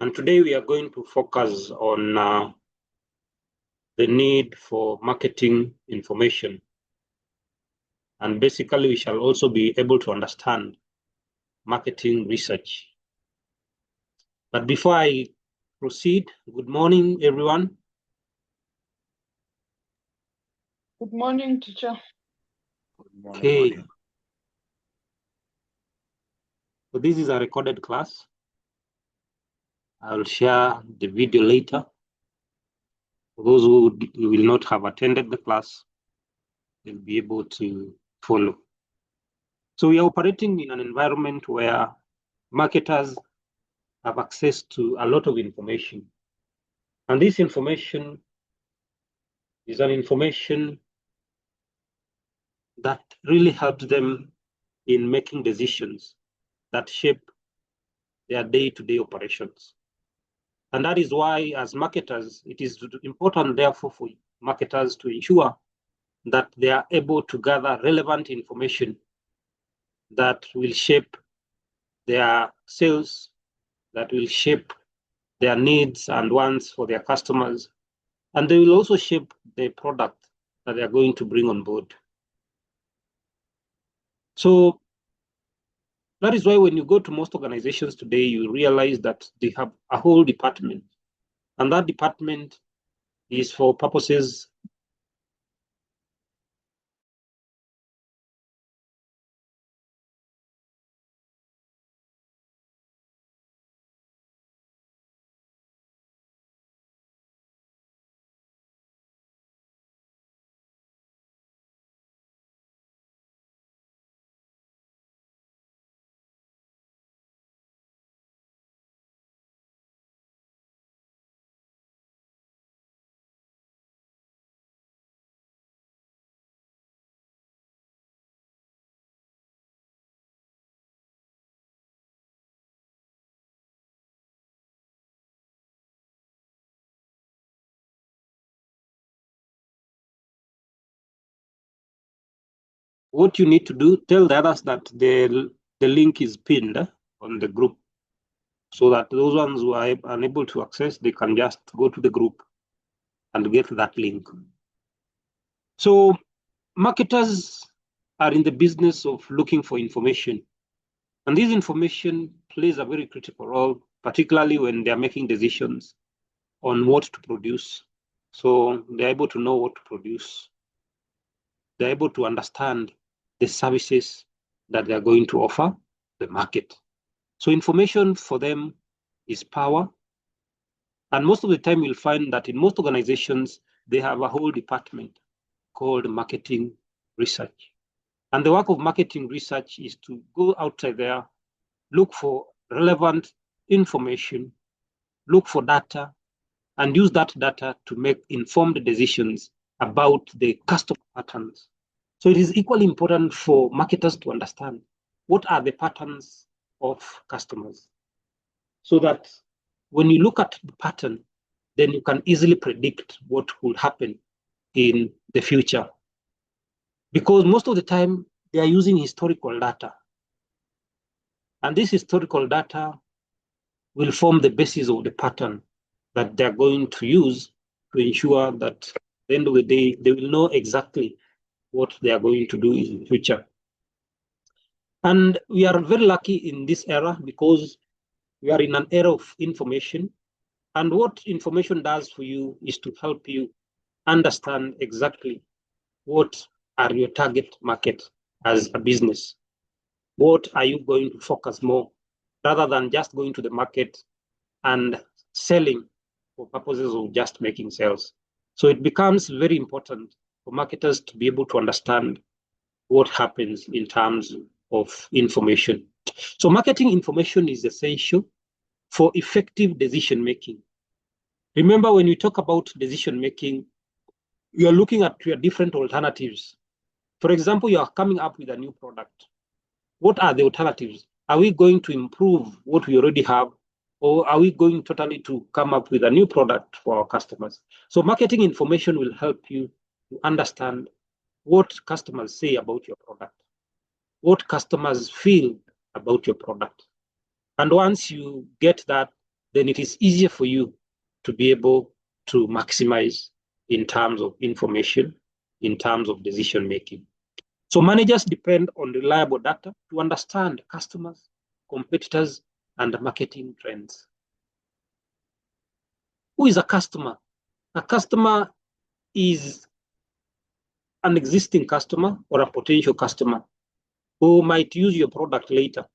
And today we are going to focus on the need for marketing information. And basically, we shall also be able to understand marketing research. But before I proceed, good morning, everyone. Good morning, teacher. Okay. So this is a recorded class. I will share the video later. For those who will not have attended the class, they'll be able to follow. So we are operating in an environment where marketers have access to a lot of information. And this information is an information that really helps them in making decisions that shape their day-to-day operations. And that is why, as marketers, it is important, therefore, for marketers to ensure that they are able to gather relevant information that will shape their sales, that will shape their needs and wants for their customers, and they will also shape the product that they are going to bring on board. So that is why when you go to most organizations today, you realize that they have a whole department, and that department is for purposes what you need to do, tell the others that the link is pinned on the group, so that those ones who are unable to access, they can just go to the group and get that link. So marketers are in the business of looking for information. And this information plays a very critical role, particularly when they're making decisions on what to produce. So they're able to know what to produce. They're able to understand the services that they're going to offer the market. So information for them is power. And most of the time, you'll find that in most organizations, they have a whole department called marketing research. And the work of marketing research is to go outside there, look for relevant information, look for data, and use that data to make informed decisions about the customer patterns. So it is equally important for marketers to understand what are the patterns of customers, so that when you look at the pattern, then you can easily predict what will happen in the future. Because most of the time, they are using historical data. And this historical data will form the basis of the pattern that they're going to use to ensure that at the end of the day, they will know exactly what they are going to do in the future. And we are very lucky in this era because we are in an era of information. And what information does for you is to help you understand exactly what are your target market as a business. What are you going to focus more rather than just going to the market and selling for purposes of just making sales. So it becomes very important for marketers to be able to understand what happens in terms of information. So marketing information is essential for effective decision making. Remember, when you talk about decision making, you are looking at your different alternatives. For example, you are coming up with a new product. What are the alternatives? Are we going to improve what we already have, or are we going totally to come up with a new product for our customers? So marketing information will help you to understand what customers say about your product, what customers feel about your product. And once you get that, then it is easier for you to be able to maximize in terms of information, in terms of decision making. So managers depend on reliable data to understand customers, competitors, and marketing trends. Who is a customer? A customer is an existing customer or a potential customer who might use your product later.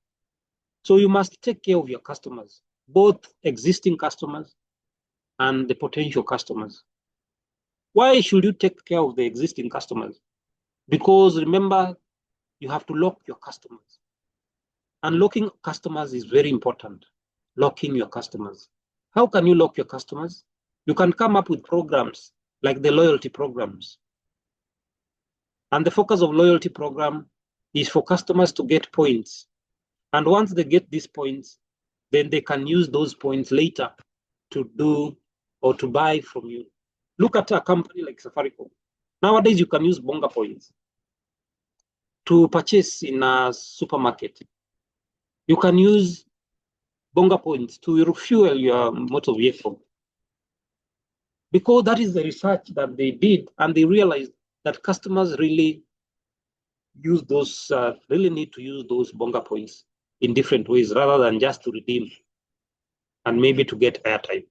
So you must take care of your customers, both existing customers and the potential customers. Why should you take care of the existing customers? Because remember, you have to lock your customers. And locking customers is very important. Locking your customers. How can you lock your customers? You can come up with programs like the loyalty programs. And the focus of loyalty program is for customers to get points. And once they get these points, then they can use those points later to do or to buy from you. Look at a company like Safaricom. Nowadays, you can use Bonga points to purchase in a supermarket. You can use Bonga points to refuel your motor vehicle. Because that is the research that they did, and they realized that customers really use those, really need to use those Bonga points in different ways rather than just to redeem and maybe to get airtime.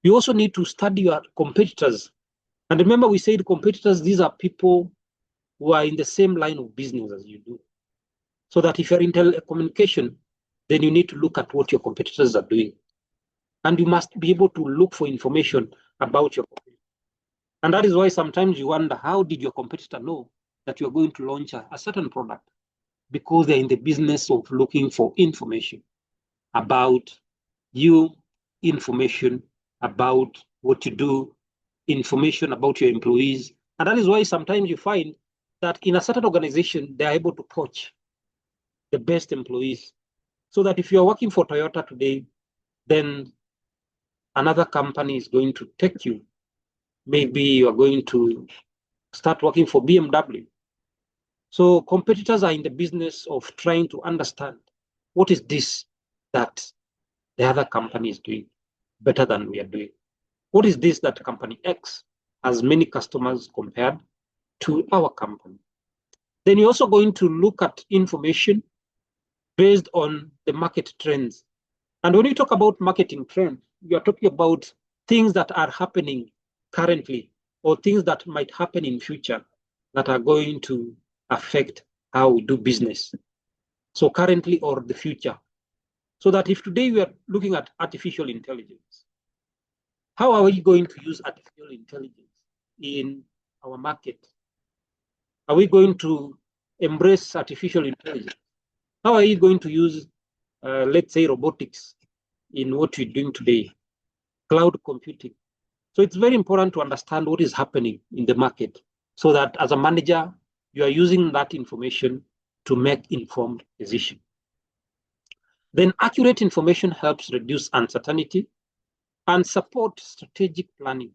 You also need to study your competitors. And remember, we said competitors, these are people who are in the same line of business as you do. So that if you're in telecommunication, then you need to look at what your competitors are doing. And you must be able to look for information about your competitor. And that is why sometimes you wonder, how did your competitor know that you're going to launch a certain product? Because they're in the business of looking for information about you, information about what you do, information about your employees. And that is why sometimes you find that in a certain organization, they're able to poach the best employees. So that if you're working for Toyota today, then another company is going to take you. Maybe you are going to start working for BMW. So competitors are in the business of trying to understand what is this that the other company is doing better than we are doing. What is this that company X has many customers compared to our company? Then you're also going to look at information based on the market trends. And when you talk about marketing trends, you are talking about things that are happening currently or things that might happen in future that are going to affect how we do business. So currently or the future. So that if today we are looking at artificial intelligence, how are we going to use artificial intelligence in our market? Are we going to embrace artificial intelligence? How are you going to use, let's say, robotics in what you're doing today, cloud computing? So it's very important to understand what is happening in the market so that as a manager, you are using that information to make informed decisions. Then accurate information helps reduce uncertainty and support strategic planning.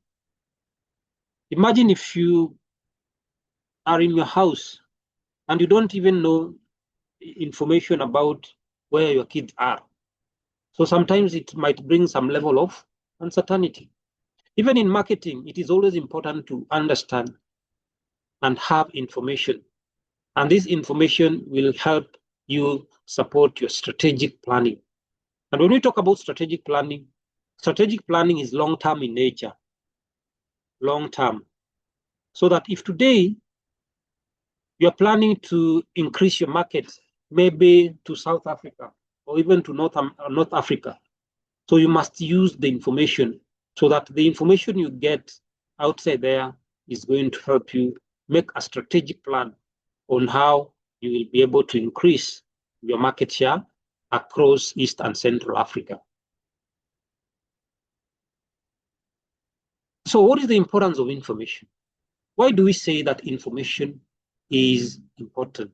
Imagine if you are in your house and you don't even know information about where your kids are. So sometimes it might bring some level of uncertainty. Even in marketing, it is always important to understand and have information. And this information will help you support your strategic planning. And when we talk about strategic planning is long-term in nature, long-term. So that if today you're planning to increase your market, maybe to South Africa or even to North Africa, so you must use the information so that the information you get outside there is going to help you make a strategic plan on how you will be able to increase your market share across East and Central Africa. So what is the importance of information? Why do we say that information is important?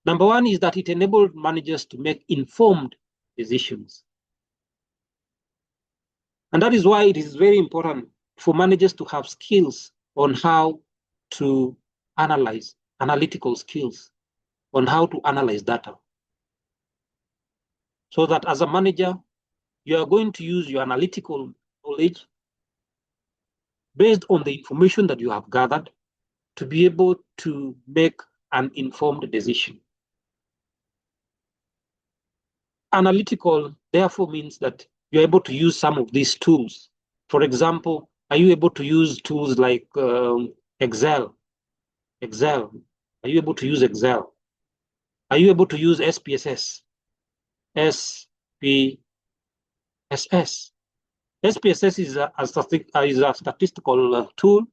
Number one is that it enables managers to make informed decisions. And that is why it is very important for managers to have skills on how to analyze, analytical skills on how to analyze data. So that as a manager, you are going to use your analytical knowledge based on the information that you have gathered to be able to make an informed decision. Analytical, therefore, means that you're able to use some of these tools. For example, are you able to use tools like Excel? Excel. Are you able to use Excel? Are you able to use SPSS? SPSS. SPSS is a statistical tool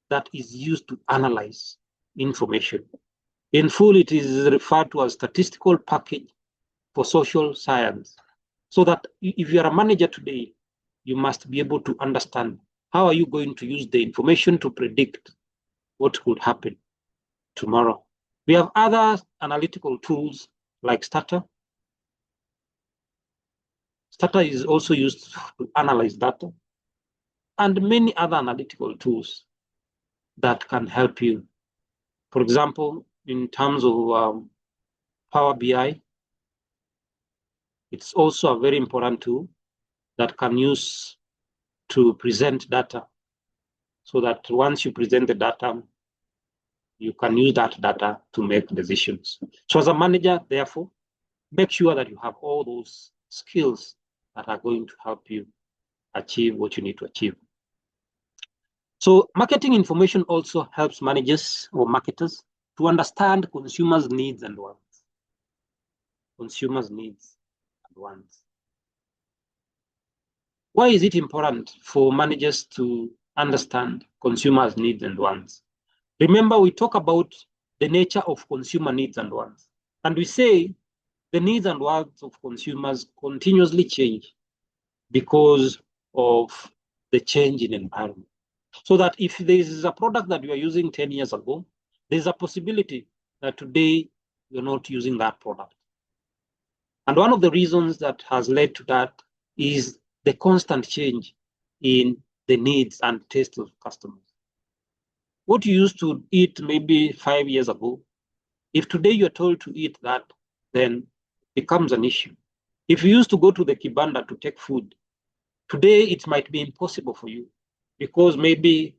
that is used to analyze information. In full, it is referred to as statistical package for social science. So that if you are a manager today, you must be able to understand how are you going to use the information to predict what could happen tomorrow. We have other analytical tools like Stata. Stata is also used to analyze data, and many other analytical tools that can help you. For example, in terms of Power BI, it's also a very important tool that can use to present data, so that once you present the data, you can use that data to make decisions. So as a manager, therefore, make sure that you have all those skills that are going to help you achieve what you need to achieve. So marketing information also helps managers or marketers to understand consumers' needs and wants. Consumers' needs and wants. Why is it important for managers to understand consumers' needs and wants? Remember, we talk about the nature of consumer needs and wants. And we say the needs and wants of consumers continuously change because of the change in environment. So that if there is a product that you are using 10 years ago, there's a possibility that today you're not using that product. And one of the reasons that has led to that is the constant change in the needs and tastes of customers. What you used to eat maybe 5 years ago, if today you're told to eat that, then it becomes an issue. If you used to go to the kibanda to take food, today it might be impossible for you because maybe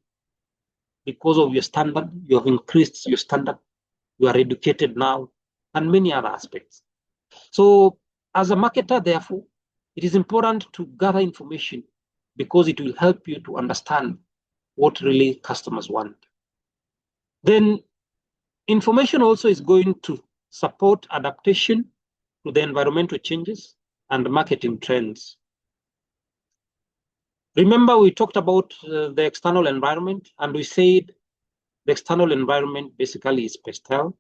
because of your standard, you have increased your standard, you are educated now, and many other aspects. So as a marketer, therefore, it is important to gather information because it will help you to understand what really customers want. Then information also is going to support adaptation to the environmental changes and marketing trends. Remember, we talked about the external environment, and we said the external environment basically is PESTEL.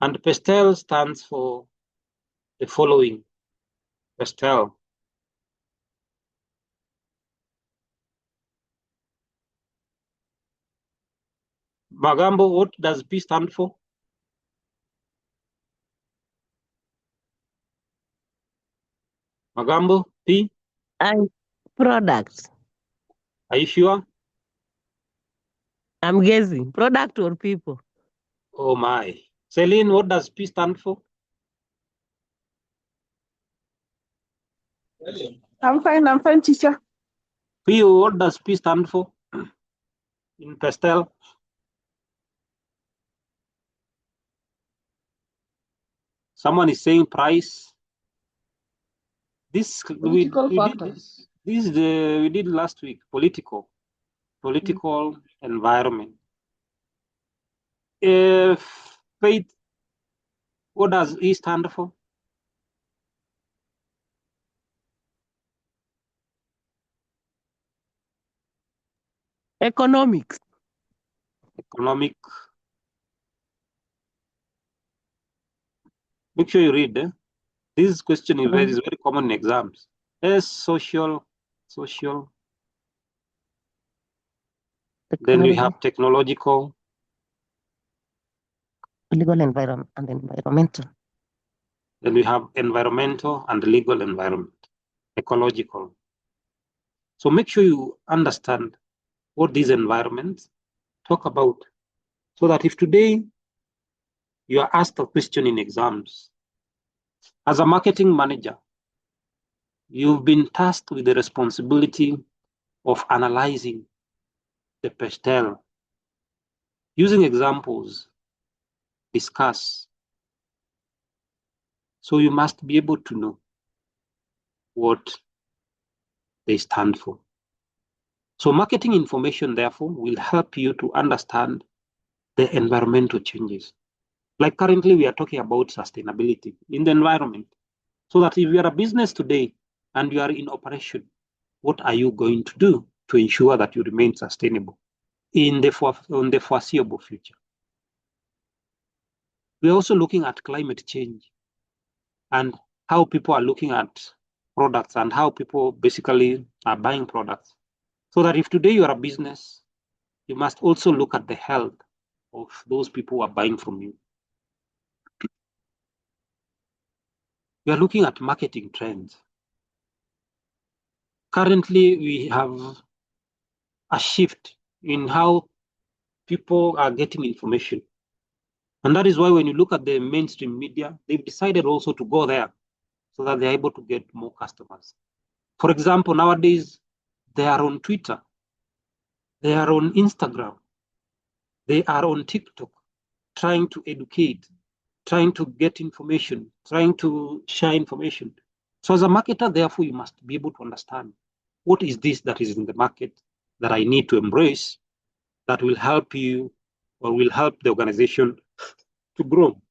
And PESTEL stands for the following. PESTEL. Magambo, what does P stand for? Magambo, P? And products. Are you sure? I'm guessing. Product or people? Oh my. Celine, what does P stand for? I'm fine, teacher. P, what does P stand for in PESTEL? Someone is saying price. This Political factors. we did last week. Political environment. Faith, what does E stand for? Economics. Economic. Make sure you read. This question is very common in exams. S, social. Then we have technological. Legal environment and environmental. Then we have environmental and legal environment. Ecological. So make sure you understand what these environments talk about, so that if today you are asked a question in exams, as a marketing manager, you've been tasked with the responsibility of analyzing the pastel, using examples, discuss. So you must be able to know what they stand for. So marketing information, therefore, will help you to understand the environmental changes. Like currently, we are talking about sustainability in the environment. So that if you are a business today and you are in operation, what are you going to do to ensure that you remain sustainable in the foreseeable future? We're also looking at climate change and how people are looking at products and how people basically are buying products. So that if today you are a business, you must also look at the health of those people who are buying from you. We are looking at marketing trends. Currently, we have a shift in how people are getting information. And that is why when you look at the mainstream media, they've decided also to go there so that they're able to get more customers. For example, nowadays, they are on Twitter, they are on Instagram, they are on TikTok, trying to educate, trying to get information, trying to share information. So as a marketer, therefore, you must be able to understand what is this that is in the market that I need to embrace that will help you or will help the organization to grow.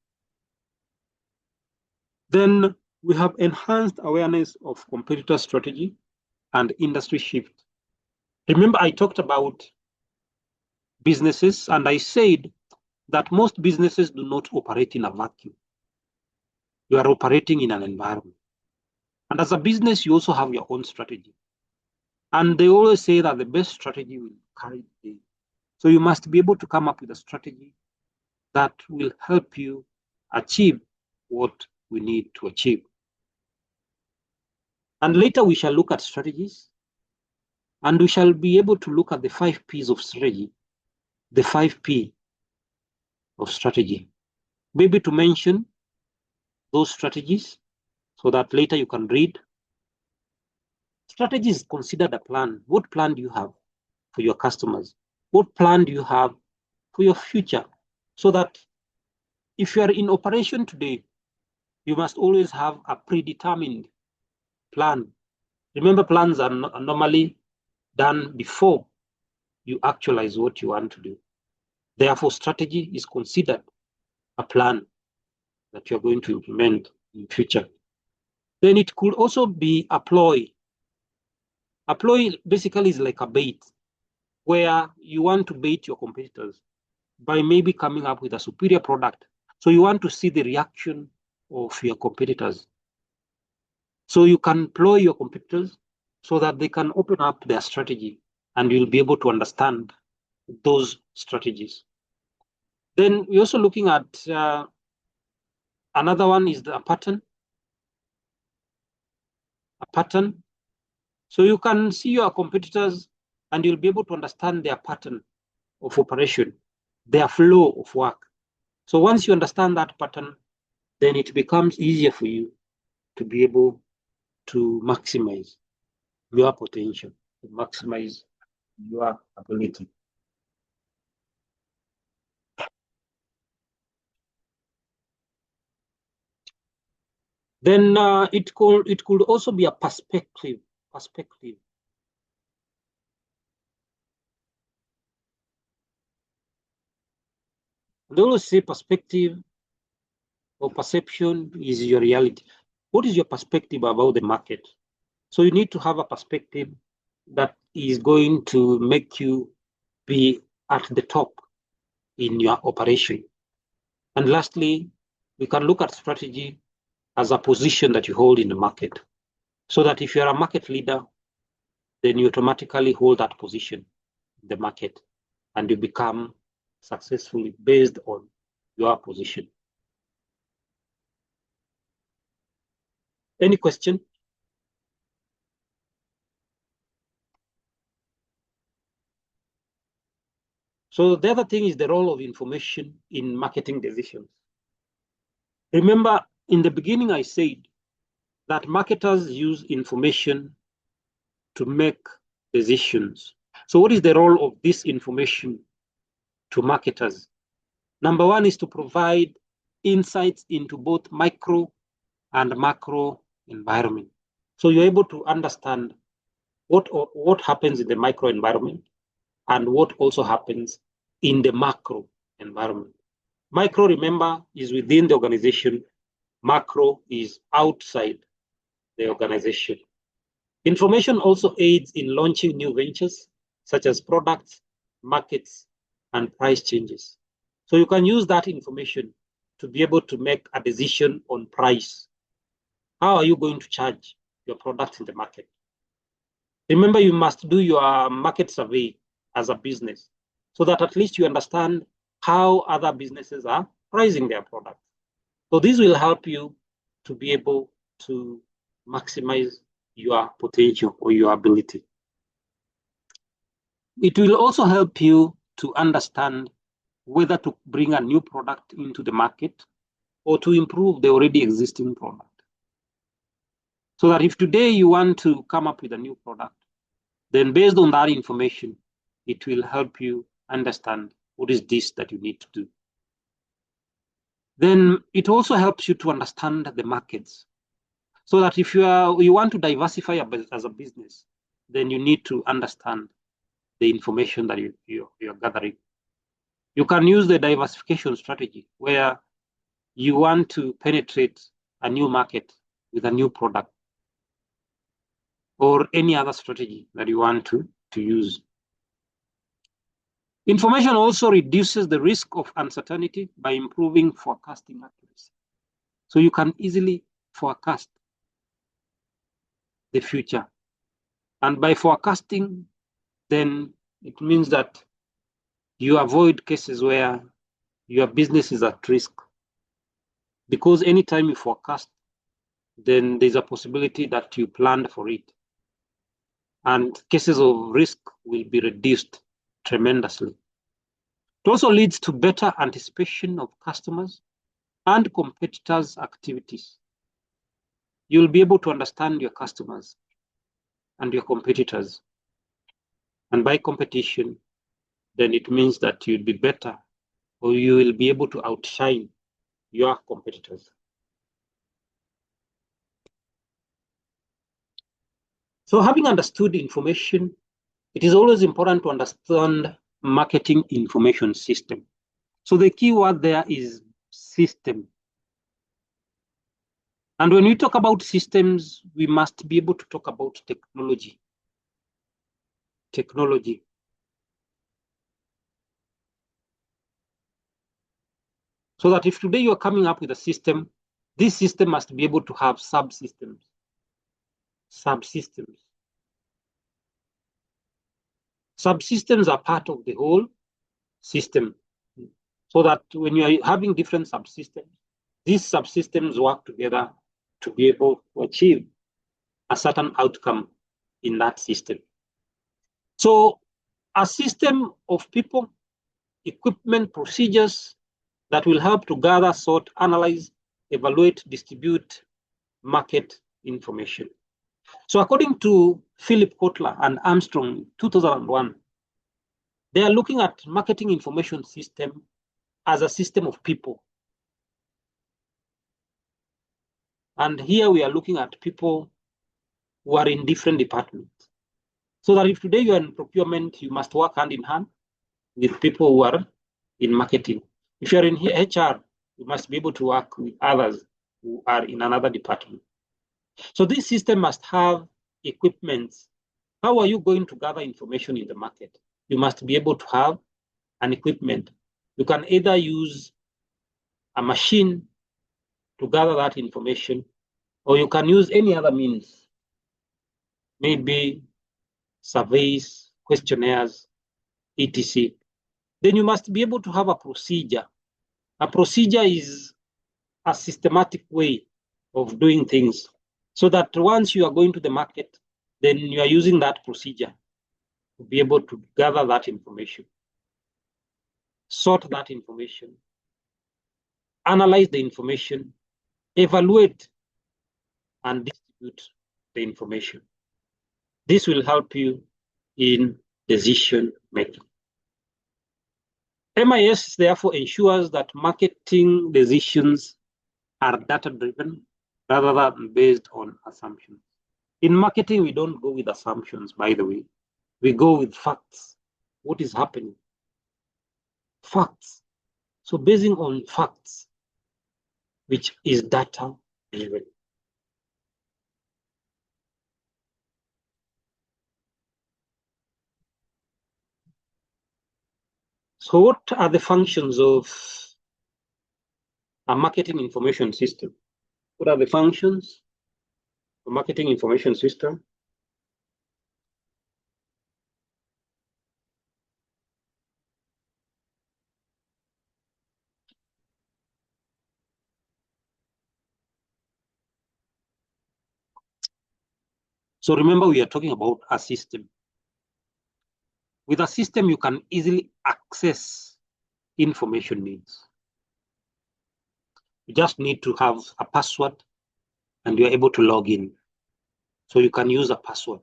Then we have enhanced awareness of competitor strategy and industry shift. Remember, I talked about businesses and I said that most businesses do not operate in a vacuum. You are operating in an environment. And as a business, you also have your own strategy. And they always say that the best strategy will carry the day. So you must be able to come up with a strategy that will help you achieve what we need to achieve. And later we shall look at strategies and we shall be able to look at the 5 P's of strategy, the 5 P of strategy. Maybe to mention those strategies so that later you can read. Strategy is considered a plan. What plan do you have for your customers? What plan do you have for your future? So that if you are in operation today, you must always have a predetermined plan. Remember, plans are normally done before you actualize what you want to do. Therefore, strategy is considered a plan that you're going to implement in future. Then it could also be a ploy. A ploy basically is like a bait, where you want to bait your competitors by maybe coming up with a superior product. So you want to see the reaction of your competitors. So you can ploy your competitors so that they can open up their strategy and you'll be able to understand those strategies. Then we're also looking at another one is a pattern. A pattern. So you can see your competitors and you'll be able to understand their pattern of operation, their flow of work. So once you understand that pattern, then it becomes easier for you to be able to maximize your potential, to maximize your ability. Then it could also be a perspective. They always say perspective or perception is your reality. What is your perspective about the market? So you need to have a perspective that is going to make you be at the top in your operation. And lastly, we can look at strategy as a position that you hold in the market. So that if you're a market leader, then you automatically hold that position in the market and you become successful based on your position. Any question? So the other thing is the role of information in marketing decisions. Remember, in the beginning, I said that marketers use information to make decisions. So what is the role of this information to marketers? Number one is to provide insights into both micro and macro environment. So you're able to understand what happens in the micro environment and what also happens in the macro environment. Micro, remember, is within the organization. Macro is outside the organization. Information also aids in launching new ventures, such as products, markets, and price changes. So you can use that information to be able to make a decision on price. How are you going to charge your products in the market? Remember, you must do your market survey as a business so that at least you understand how other businesses are pricing their products. So this will help you to be able to maximize your potential or your ability. It will also help you to understand whether to bring a new product into the market or to improve the already existing product. So that if today you want to come up with a new product, then based on that information, it will help you understand what is this that you need to do. Then it also helps you to understand the markets. So that if you want to diversify as a business, then you need to understand the information that you're gathering. You can use the diversification strategy where you want to penetrate a new market with a new product or any other strategy that you want to use. Information also reduces the risk of uncertainty by improving forecasting accuracy. So you can easily forecast the future. And by forecasting, then it means that you avoid cases where your business is at risk. Because anytime you forecast, then there's a possibility that you planned for it. And cases of risk will be reduced tremendously. It also leads to better anticipation of customers and competitors' activities. You'll be able to understand your customers and your competitors. And by competition, then it means that you'll be better or you will be able to outshine your competitors. So having understood information, it is always important to understand marketing information system. So the key word there is system. And when we talk about systems, we must be able to talk about technology. Technology. So that if today you are coming up with a system, this system must be able to have subsystems. Subsystems. Subsystems are part of the whole system. So that when you are having different subsystems, these subsystems work together to be able to achieve a certain outcome in that system. So a system of people, equipment, procedures that will help to gather, sort, analyze, evaluate, distribute market information. So according to Philip Kotler and Armstrong, 2001, they are looking at marketing information system as a system of people. And here we are looking at people who are in different departments. So that if today you are in procurement, you must work hand in hand with people who are in marketing. If you're in HR, you must be able to work with others who are in another department. So this system must have equipment. How are you going to gather information in the market? You must be able to have an equipment. You can either use a machine to gather that information, or you can use any other means, maybe surveys, questionnaires, etc. Then you must be able to have a procedure. A procedure is a systematic way of doing things, so that once you are going to the market, then you are using that procedure to be able to gather that information, sort that information, analyze the information, evaluate and distribute the information. This will help you in decision making. MIS therefore ensures that marketing decisions are data-driven rather than based on assumptions. In marketing, we don't go with assumptions, by the way. We go with facts. What is happening? Facts. So basing on facts, which is data-driven. So what are the functions of a marketing information system? What are the functions of a marketing information system? So remember, we are talking about a system. With a system, you can easily access information needs. You just need to have a password and you're able to log in. So you can use a password.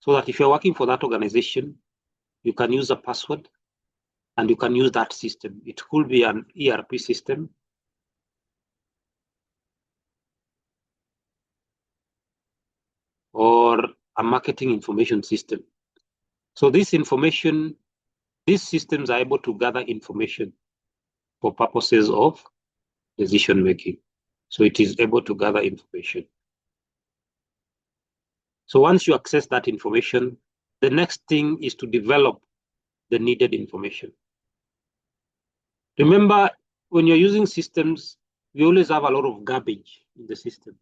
So that if you're working for that organization, you can use a password and you can use that system. It could be an ERP system, or a marketing information system. So this information, these systems are able to gather information for purposes of decision making. So it is able to gather information. So once you access that information, the next thing is to develop the needed information. Remember, when you're using systems, we always have a lot of garbage in the system.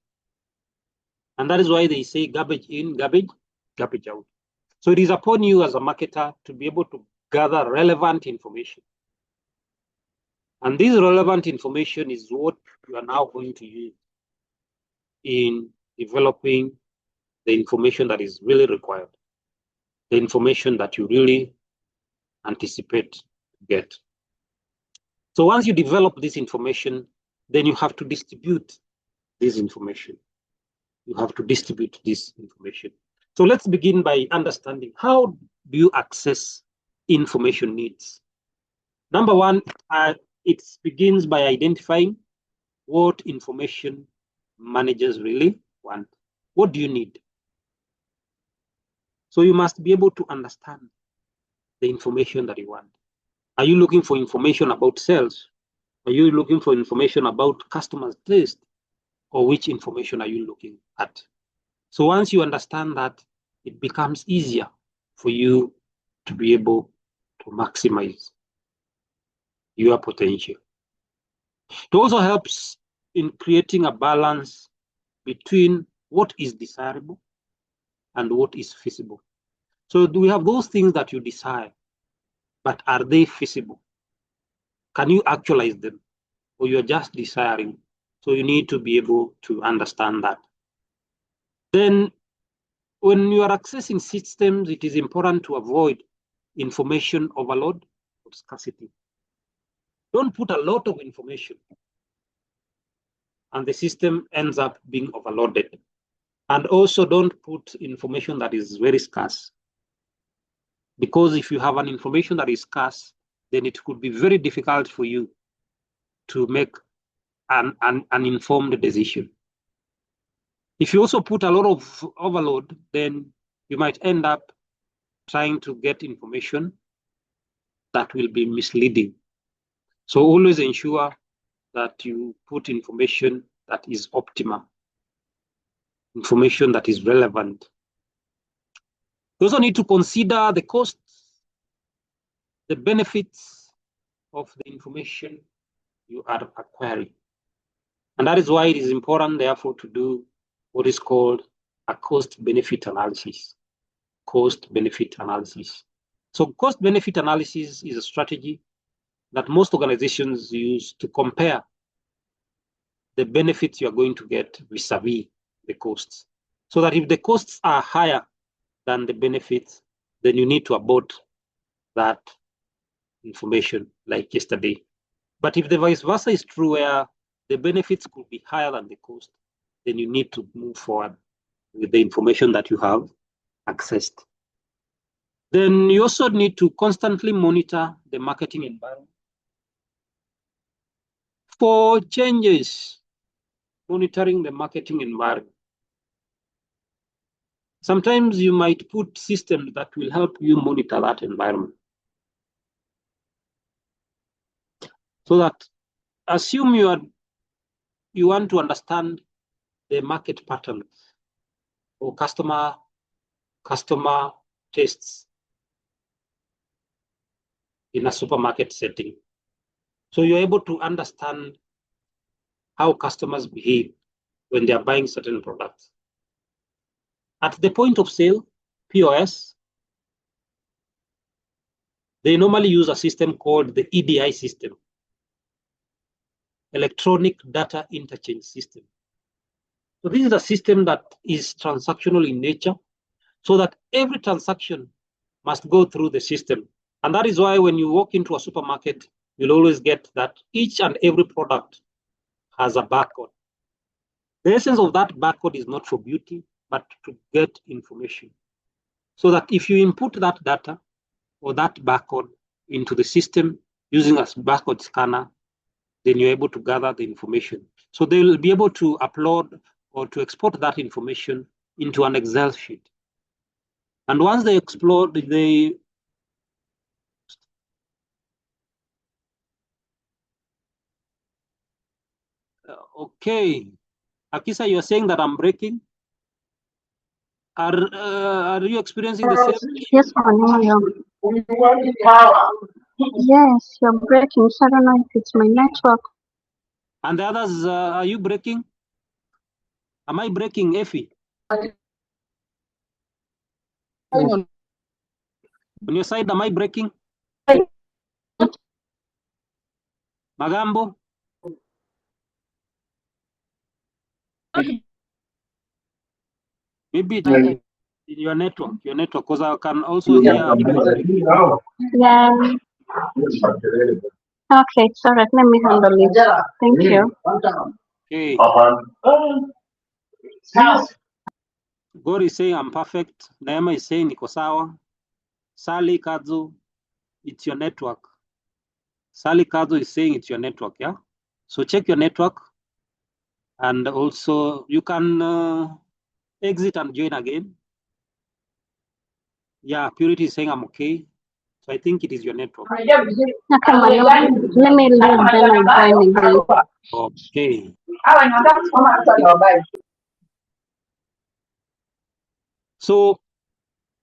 And that is why they say garbage in, garbage out. So it is upon you as a marketer to be able to gather relevant information. And this relevant information is what you are now going to use in developing the information that is really required, the information that you really anticipate to get. So once you develop this information, then you have to distribute this information. You have to distribute this information. So let's begin by understanding, how do you access information needs? Number one, it begins by identifying what information managers really want. What do you need? So you must be able to understand the information that you want. Are you looking for information about sales? Are you looking for information about customers' taste? Or which information are you looking at? So once you understand that, it becomes easier for you to be able to maximize your potential. It also helps in creating a balance between what is desirable and what is feasible. So do we have those things that you desire, but are they feasible? Can you actualize them? Or you're just desiring? So you need to be able to understand that. Then when you are accessing systems, it is important to avoid information overload or scarcity. Don't put a lot of information and the system ends up being overloaded. And also don't put information that is very scarce. Because if you have an information that is scarce, then it could be very difficult for you to make an informed decision. If you also put a lot of overload, then you might end up trying to get information that will be misleading. So always ensure that you put information that is optimal, information that is relevant. You also need to consider the costs, the benefits of the information you are acquiring. And that is why it is important, therefore, to do what is called a cost-benefit analysis. Cost-benefit analysis. So cost-benefit analysis is a strategy that most organizations use to compare the benefits you are going to get vis-a-vis the costs. So that if the costs are higher than the benefits, then you need to abort that information like yesterday. But if the vice versa is true, where the benefits could be higher than the cost, then you need to move forward with the information that you have accessed. Then you also need to constantly monitor the marketing environment for changes, monitoring the marketing environment. Sometimes you might put systems that will help you monitor that environment. So that, assume you want to understand the market patterns or customer tastes in a supermarket setting. So you're able to understand how customers behave when they are buying certain products. At the point of sale, POS, they normally use a system called the EDI system, Electronic Data Interchange System. So this is a system that is transactional in nature, so that every transaction must go through the system. And that is why when you walk into a supermarket, you'll always get that each and every product has a barcode. The essence of that barcode is not for beauty, but to get information. So that if you input that data or that barcode into the system using a barcode scanner, then you're able to gather the information. So they will be able to upload or to export that information into an Excel sheet. And once they explore, okay. Akisa, you're saying that I'm breaking? Are you experiencing the same? Yes, yes, you're breaking. So I don't know if it's my network. And the others, are you breaking? Am I breaking, Effie? On your side, am I breaking? Magambo? Maybe in your network, because I can also hear. Yeah. Okay, it's all right. Let me handle it. Thank you. Okay. God is saying I'm perfect. Naima is saying niko sawa. Sally Kazu, it's your network. Sally Kazu is saying it's your network, yeah? So check your network. And also you can exit and join again. Yeah, Purity is saying I'm okay. So I think it is your network. Okay, let me leave, then I join again. Okay. So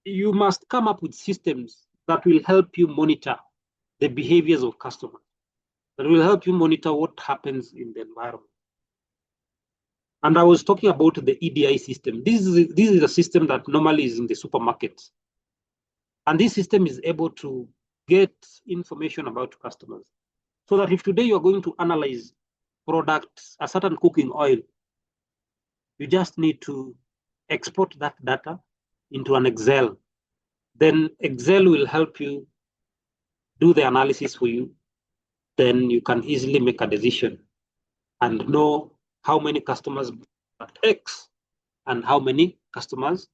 you must come up with systems that will help you monitor the behaviors of customers, that will help you monitor what happens in the environment. And I was talking about the EDI system. This is a system that normally is in the supermarkets. And this system is able to get information about customers. So that if today you're going to analyze products, a certain cooking oil, you just need to export that data into an Excel. Then Excel will help you do the analysis for you. Then you can easily make a decision and know how many customers at X and how many customers.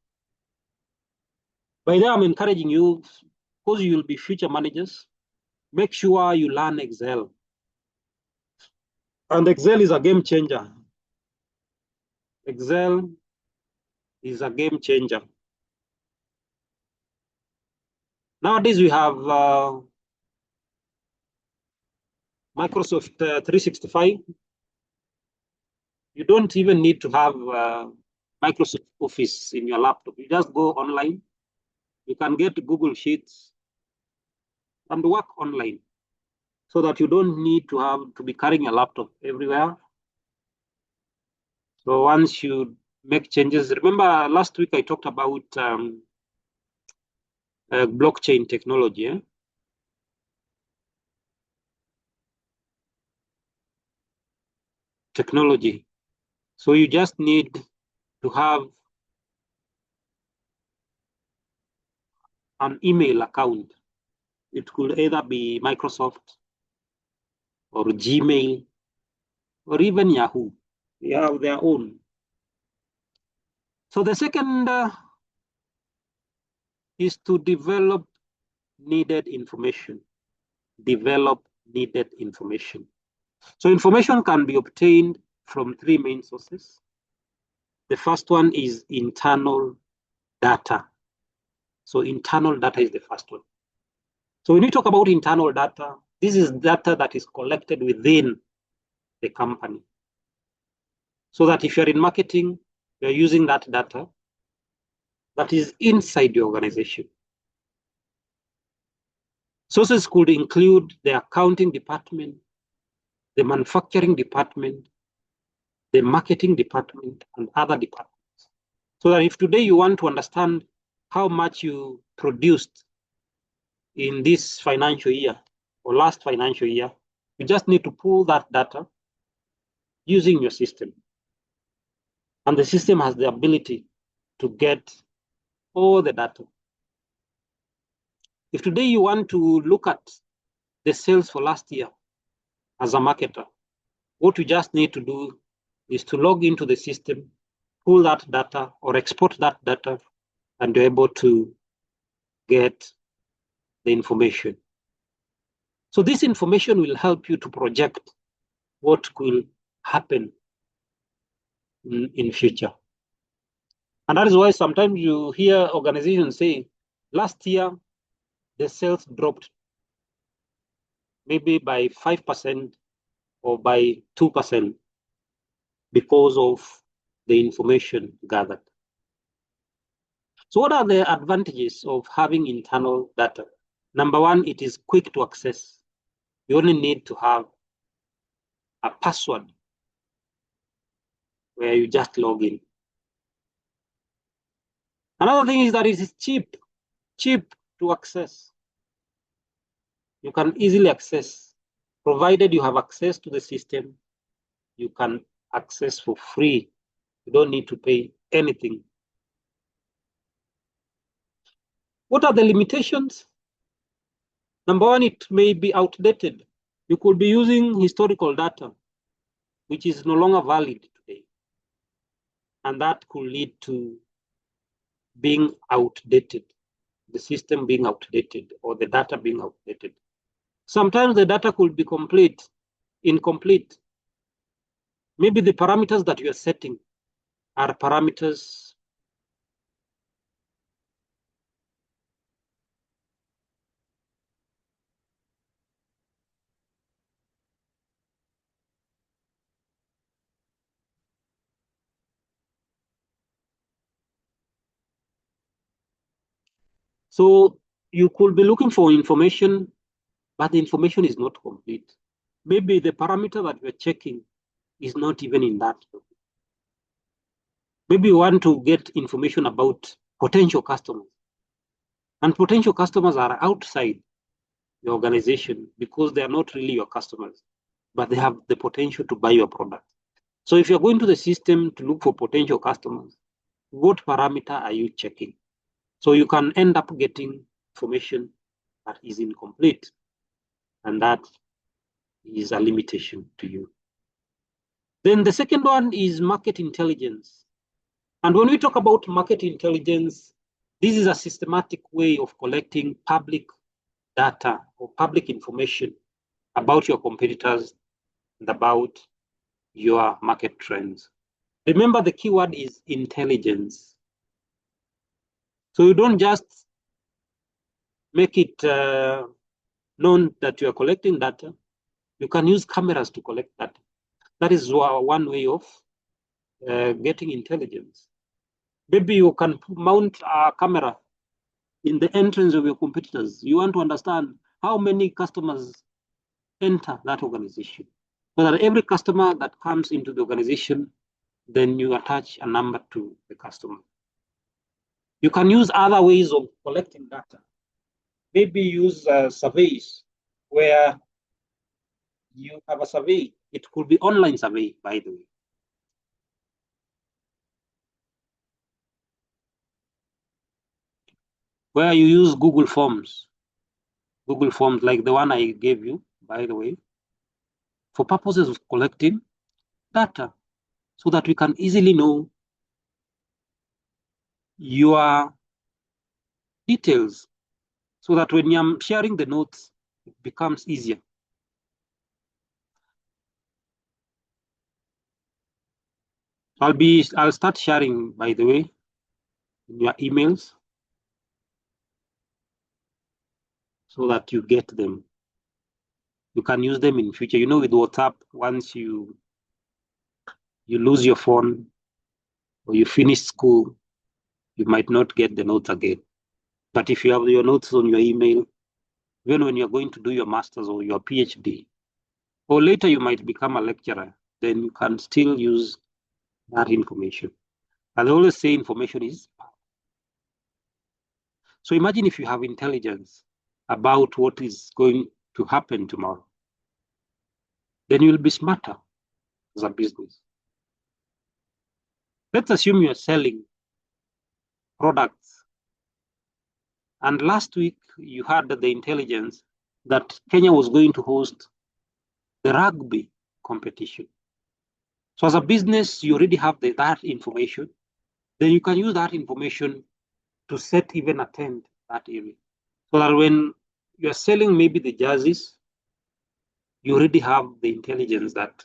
By that, I'm encouraging you, because you will be future managers, make sure you learn Excel. And Excel is a game changer. Excel is a game changer. Nowadays, we have Microsoft 365. You don't even need to have Microsoft Office in your laptop. You just go online. You can get Google Sheets and work online, so that you don't need to have to be carrying a laptop everywhere. So once you make changes, remember last week I talked about blockchain technology. Technology. So you just need to have an email account. It could either be Microsoft or Gmail or even Yahoo. They have their own. So the second is to develop needed information. Develop needed information. So information can be obtained from three main sources. The first one is internal data. So internal data is the first one. So when we talk about internal data, this is data that is collected within the company. So that if you're in marketing, you're using that data that is inside the organization. Sources could include the accounting department, the manufacturing department, the marketing department, and other departments. So that if today you want to understand how much you produced in this financial year or last financial year, you just need to pull that data using your system. And the system has the ability to get all the data. If today you want to look at the sales for last year as a marketer, what you just need to do is to log into the system, pull that data or export that data, and you're able to get the information. So this information will help you to project what will happen in future. And that is why sometimes you hear organizations say, last year, the sales dropped maybe by 5% or by 2% because of the information gathered. So what are the advantages of having internal data? Number one, it is quick to access. You only need to have a password where you just log in. Another thing is that it is cheap to access. You can easily access, provided you have access to the system, you can access for free. You don't need to pay anything. What are the limitations? Number one, it may be outdated. You could be using historical data, which is no longer valid today. And that could lead to being outdated, the system being outdated or the data being outdated. Sometimes the data could be incomplete. Maybe the parameters that you are setting are parameters so you could be looking for information, but the information is not complete. Maybe the parameter that you're checking is not even in that. Maybe you want to get information about potential customers. And potential customers are outside your organization because they are not really your customers, but they have the potential to buy your product. So if you're going to the system to look for potential customers, what parameter are you checking? So you can end up getting information that is incomplete, and that is a limitation to you. Then the second one is market intelligence. And when we talk about market intelligence, this is a systematic way of collecting public data or public information about your competitors and about your market trends. Remember, the keyword is intelligence. So you don't just make it known that you are collecting data. You can use cameras to collect data. That is one way of getting intelligence. Maybe you can mount a camera in the entrance of your competitors. You want to understand how many customers enter that organization. So that every customer that comes into the organization, then you attach a number to the customer. You can use other ways of collecting data. Maybe use surveys where you have a survey. It could be online survey, by the way. Where you use Google Forms like the one I gave you, by the way, for purposes of collecting data so that we can easily know your details so that when I'm sharing the notes, it becomes easier. I'll start sharing, by the way, in your emails so that you get them. You can use them in future. You know, with WhatsApp, once you lose your phone or you finish school, you might not get the notes again. But if you have your notes on your email, even when you're going to do your master's or your PhD, or later you might become a lecturer, then you can still use that information. And I always say information is power. So imagine if you have intelligence about what is going to happen tomorrow, then you'll be smarter as a business. Let's assume you're selling products. And last week you had the intelligence that Kenya was going to host the rugby competition. So as a business, you already have that information. Then you can use that information to set even a tent that area. So that when you're selling maybe the jerseys, you already have the intelligence that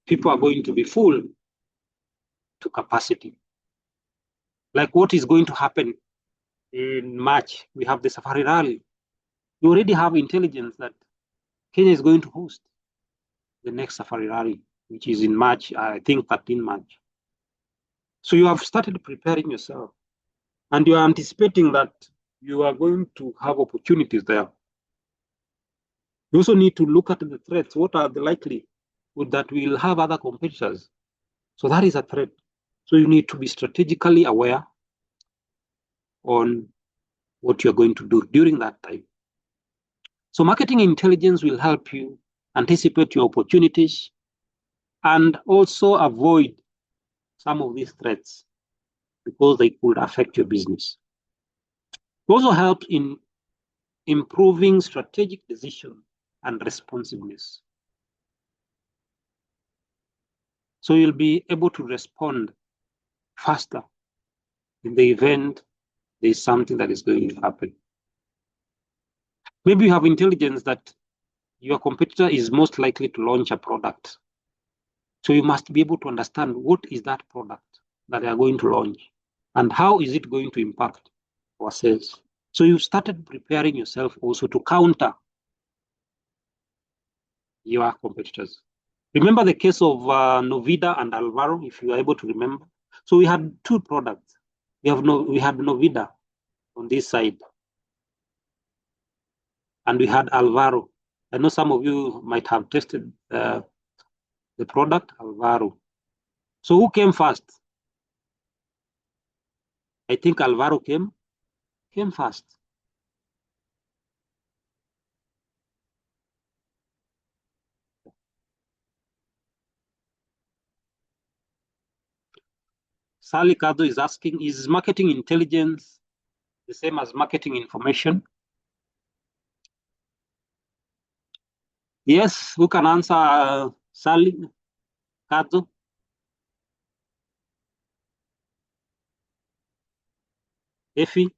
people are going to be full to capacity. Like what is going to happen in March? We have the Safari Rally. You already have intelligence that Kenya is going to host the next Safari Rally, which is in March, I think 13 March. So you have started preparing yourself and you are anticipating that you are going to have opportunities there. You also need to look at the threats. What are the likelihood that we will have other competitors? So that is a threat. So you need to be strategically aware on what you're going to do during that time. So marketing intelligence will help you anticipate your opportunities and also avoid some of these threats because they could affect your business. It also helps in improving strategic decision and responsiveness. So you'll be able to respond faster in the event there's something that is going to happen. Maybe you have intelligence that your competitor is most likely to launch a product. So you must be able to understand what is that product that they are going to launch and how is it going to impact our sales. So you started preparing yourself also to counter your competitors. Remember the case of Novida and Alvaro, if you are able to remember. So we had two products. We had Novida on this side, and we had Alvaro. I know some of you might have tested the product Alvaro. So who came first? I think Alvaro came first. Sally Kado is asking, is marketing intelligence the same as marketing information? Yes, who can answer Sally Kado? Effie?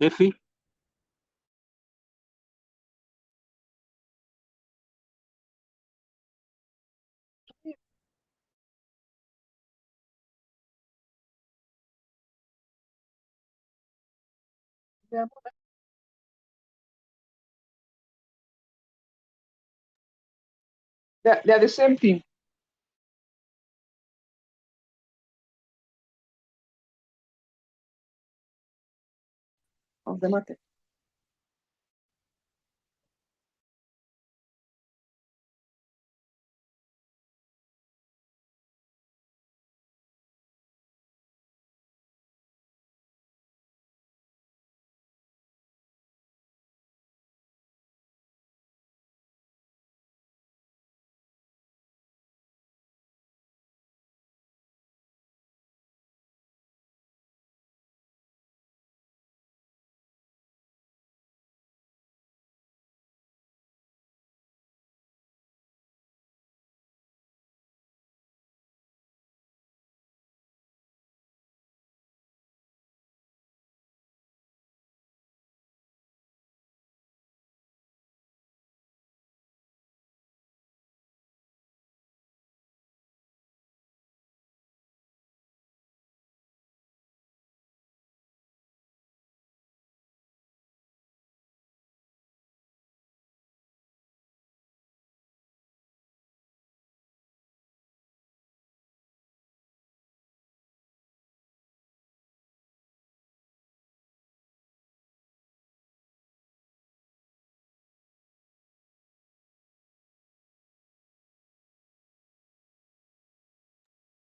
Effie? They're the same thing. Of the market.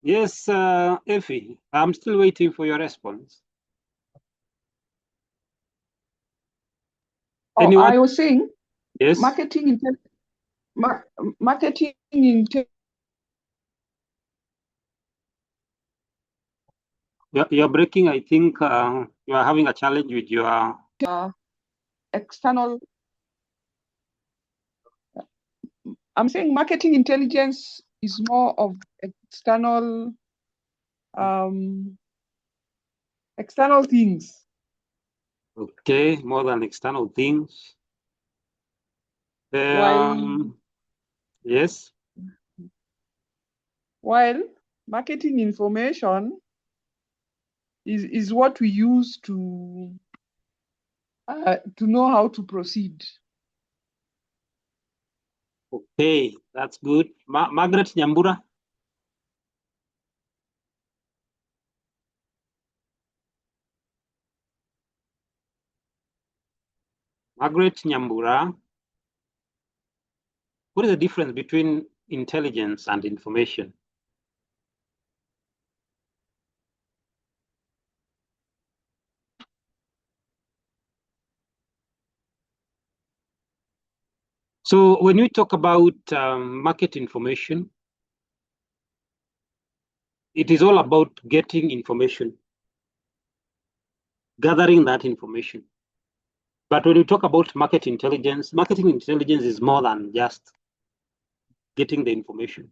Yes, Effie, I'm still waiting for your response. Oh, Anyone? I was saying Yes. marketing intelligence. You're breaking. I think you are having a challenge with your. External. I'm saying marketing intelligence is more of external external things. Okay, more than external things. Yes. While marketing information is what we use to know how to proceed. Okay, that's good. Margaret Nyambura. Margaret Nyambura. What is the difference between intelligence and information? So when we talk about market information, it is all about getting information, gathering that information. But when we talk about marketing intelligence is more than just getting the information.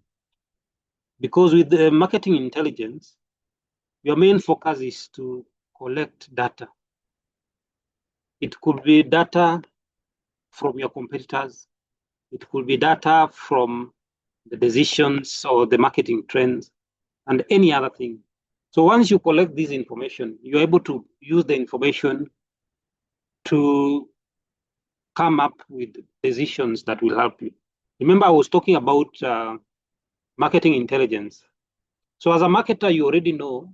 Because with the marketing intelligence, your main focus is to collect data. It could be data from your competitors. It could be data from the decisions or the marketing trends and any other thing. So once you collect this information, you're able to use the information to come up with decisions that will help you. Remember, I was talking about marketing intelligence. So as a marketer, you already know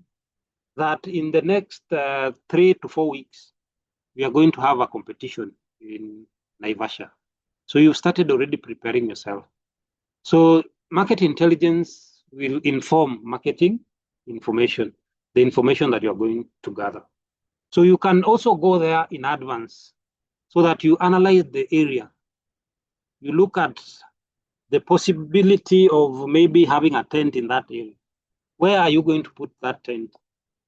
that in the next 3 to 4 weeks, we are going to have a competition in Naivasha. So you've started already preparing yourself. So market intelligence will inform marketing information, the information that you're going to gather. So you can also go there in advance so that you analyze the area. You look at the possibility of maybe having a tent in that area. Where are you going to put that tent?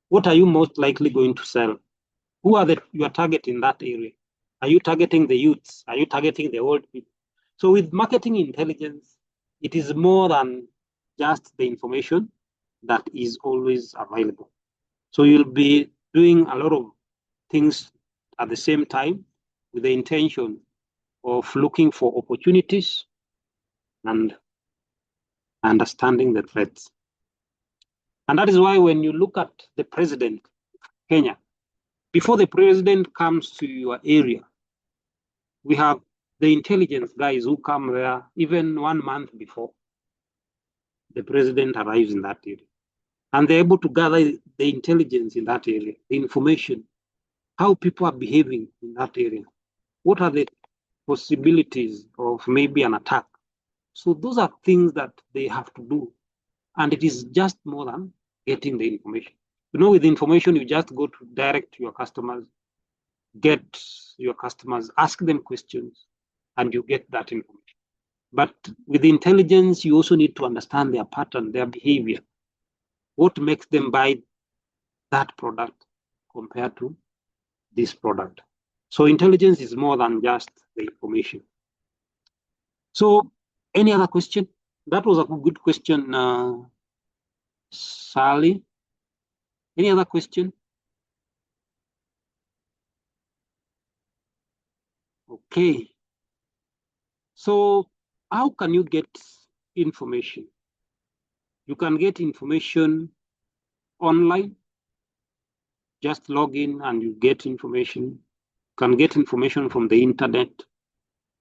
What are you most likely going to sell? Who are you are targeting that area? Are you targeting the youths? Are you targeting the old people? So with marketing intelligence, it is more than just the information that is always available. So you'll be doing a lot of things at the same time with the intention of looking for opportunities and understanding the threats. And that is why when you look at the president of Kenya, before the president comes to your area, we have the intelligence guys who come there even 1 month before the president arrives in that area. And they're able to gather the intelligence in that area, the information, how people are behaving in that area. What are the possibilities of maybe an attack? So those are things that they have to do. And it is just more than getting the information. You know, with information, you just go to direct to your customers, get your customers, ask them questions, and you get that information. But with intelligence, you also need to understand their pattern, their behavior. What makes them buy that product compared to this product? So intelligence is more than just the information. So any other question? That was a good question, Sally. Any other question? Okay. So how can you get information? You can get information online. Just log in and you get information. You can get information from the internet.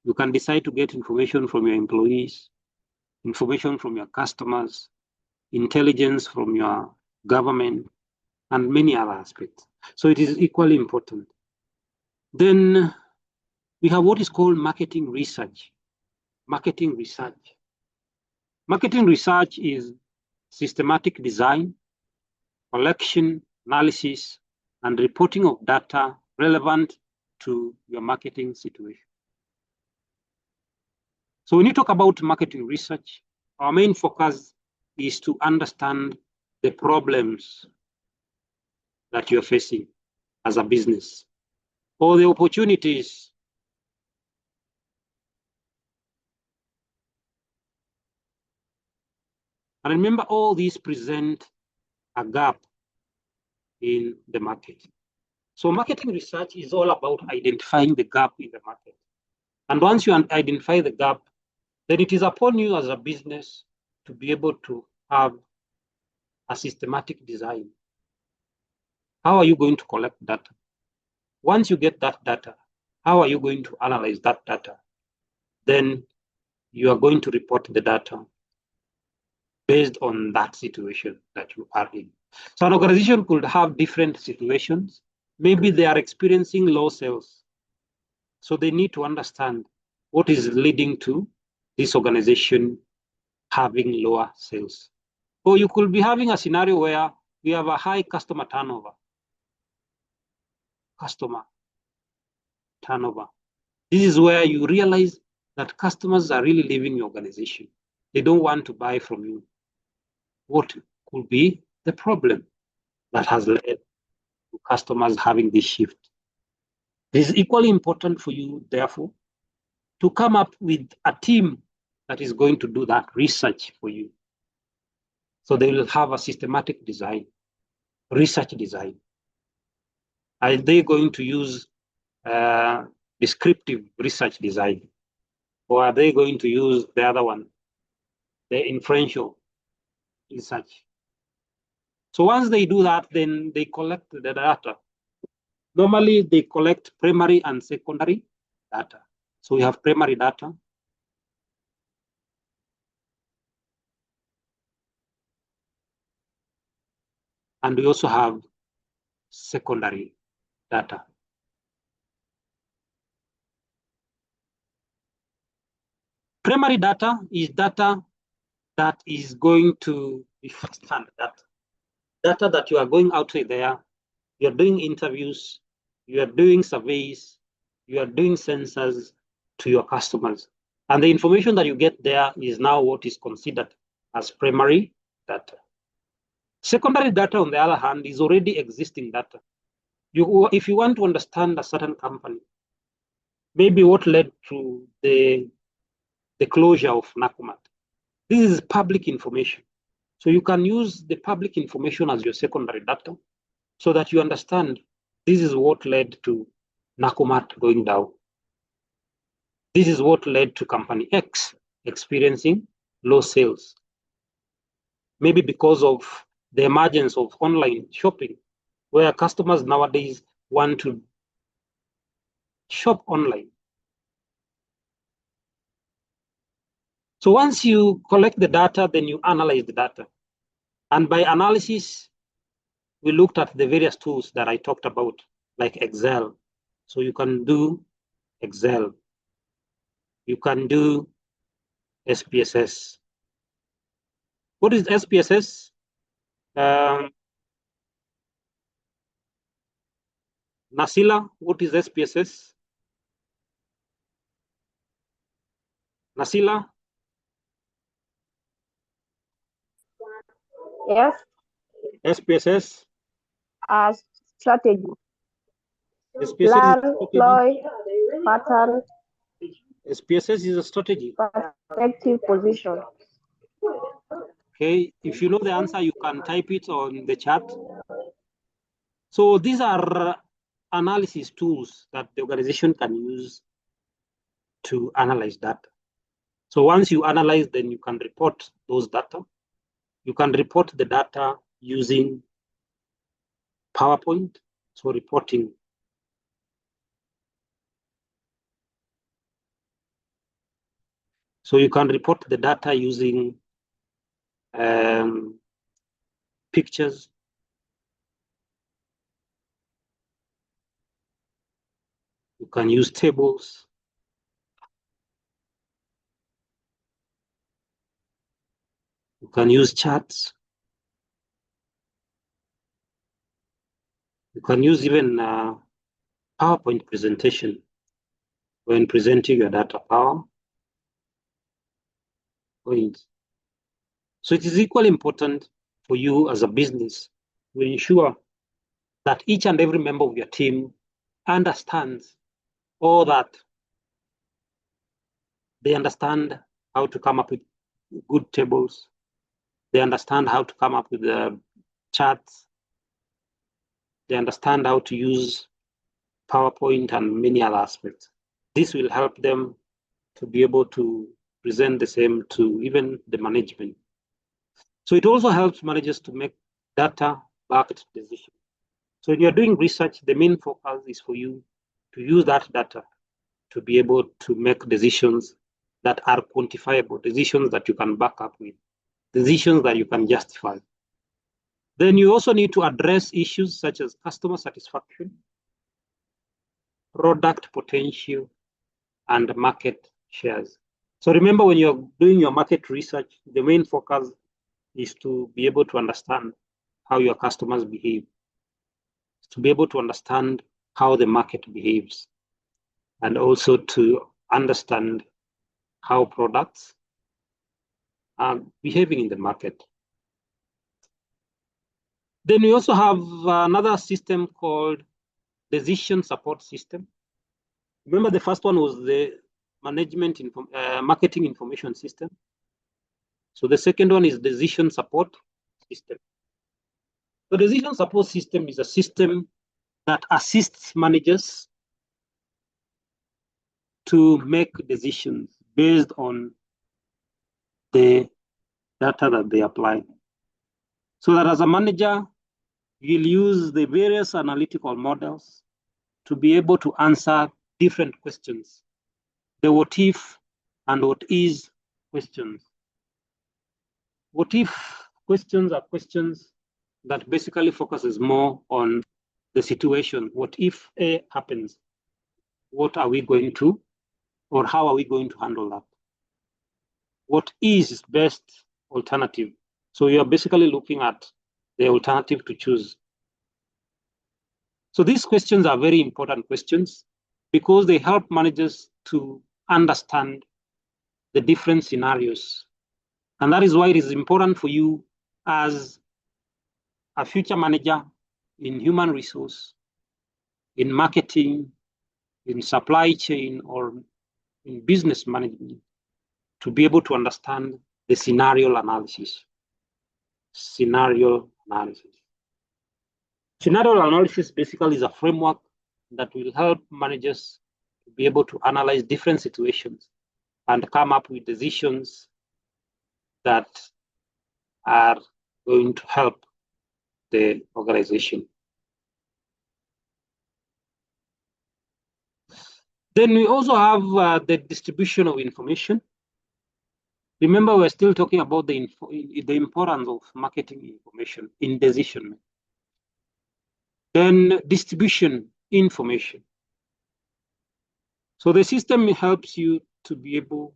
You can decide to get information from your employees, information from your customers, intelligence from your government, and many other aspects. So it is equally important. Then we have what is called marketing research. Marketing research. Marketing research is systematic design, collection, analysis, and reporting of data relevant to your marketing situation. So when you talk about marketing research, our main focus is to understand the problems that you're facing as a business or the opportunities. And remember, all these present a gap in the market. So marketing research is all about identifying the gap in the market. And once you identify the gap, then it is upon you as a business to be able to have a systematic design. How are you going to collect data? Once you get that data, how are you going to analyze that data? Then you are going to report the data based on that situation that you are in. So an organization could have different situations. Maybe they are experiencing low sales. So they need to understand what is leading to this organization having lower sales. Or you could be having a scenario where we have a high customer turnover. This is where you realize that customers are really leaving your organization. They don't want to buy from you. What could be the problem that has led to customers having this shift? It is equally important for you, therefore, to come up with a team that is going to do that research for you. So they will have a systematic design, research design. Are they going to use descriptive research design? Or are they going to use the other one, the inferential research? So once they do that, then they collect the data. Normally, they collect primary and secondary data. So we have primary data. And we also have secondary data. Primary data is data that is going to be first-hand data that you are going out there, you're doing interviews, you are doing surveys, you are doing sensors to your customers. And the information that you get there is now what is considered as primary data. Secondary data, on the other hand, is already existing data. If you want to understand a certain company, maybe what led to the closure of Nakumat, this is public information. So you can use the public information as your secondary data so that you understand this is what led to Nakumat going down. This is what led to company X experiencing low sales. Maybe because of the emergence of online shopping, where customers nowadays want to shop online. So once you collect the data, then you analyze the data. And by analysis, we looked at the various tools that I talked about, like Excel. So you can do Excel. You can do SPSS. What is SPSS? Nasila, what is SPSS? Nasila? Yes, SPSS? as strategy. SPSS Plan, is a strategy. ploy, pattern, SPSS is a strategy. perspective, position. Okay, if you know the answer, you can type it on the chat. So these are analysis tools that the organization can use to analyze data. So once you analyze, then you can report those data. You can report the data using PowerPoint, so reporting. So you can report the data using pictures. You can use tables. You can use charts. can use even PowerPoint presentation when presenting your data. PowerPoint. So it is equally important for you as a business to ensure that each and every member of your team understands all that. They understand how to come up with good tables. They understand how to come up with the charts. They understand how to use PowerPoint and many other aspects. This will help them to be able to present the same to even the management. So it also helps managers to make data-backed decisions. So when you're doing research, the main focus is for you to use that data to be able to make decisions that are quantifiable, decisions that you can back up with, decisions that you can justify. Then you also need to address issues such as customer satisfaction, product potential, and market shares. So remember, when you're doing your market research, the main focus is to be able to understand how your customers behave, to be able to understand how the market behaves, and also to understand how products are behaving in the market. Then we also have another system called decision support system. Remember, the first one was the marketing information system. So the second one is decision support system. The decision support system is a system that assists managers to make decisions based on the data that they apply. So that as a manager, you'll use the various analytical models to be able to answer different questions, the what if and what is questions. What if questions are questions that basically focuses more on the situation. What if A happens? What are we going to, or how are we going to handle that? What is best alternative? So you're basically looking at the alternative to choose. So these questions are very important questions because they help managers to understand the different scenarios. And that is why it is important for you as a future manager in human resource, in marketing, in supply chain, or in business management to be able to understand the scenario analysis. Scenario analysis. Scenario analysis basically is a framework that will help managers to be able to analyze different situations and come up with decisions that are going to help the organization. Then we also have the distribution of information. Remember, we're still talking about the importance of marketing information in decision. Then distribution information. So the system helps you to be able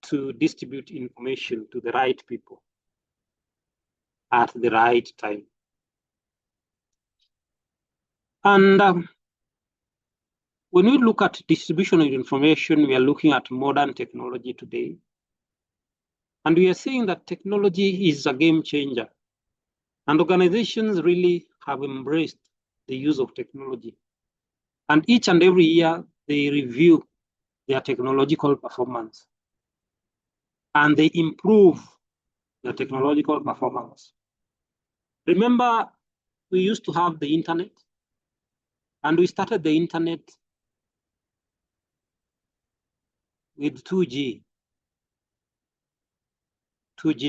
to distribute information to the right people at the right time. And when we look at distribution of information, we are looking at modern technology today. And we are seeing that technology is a game changer. And organizations really have embraced the use of technology. And each and every year, they review their technological performance. And they improve their technological performance. Remember, we used to have the internet. And we started the internet with 2G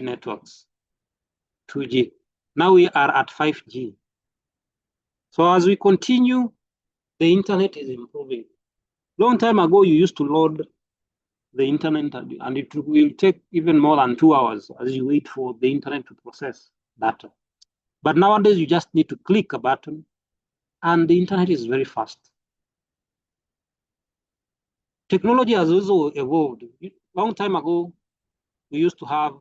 networks, 2G. Now we are at 5G. So as we continue, the internet is improving. Long time ago, you used to load the internet and it will take even more than 2 hours as you wait for the internet to process data. But nowadays, you just need to click a button and the internet is very fast. Technology has also evolved. Long time ago, we used to have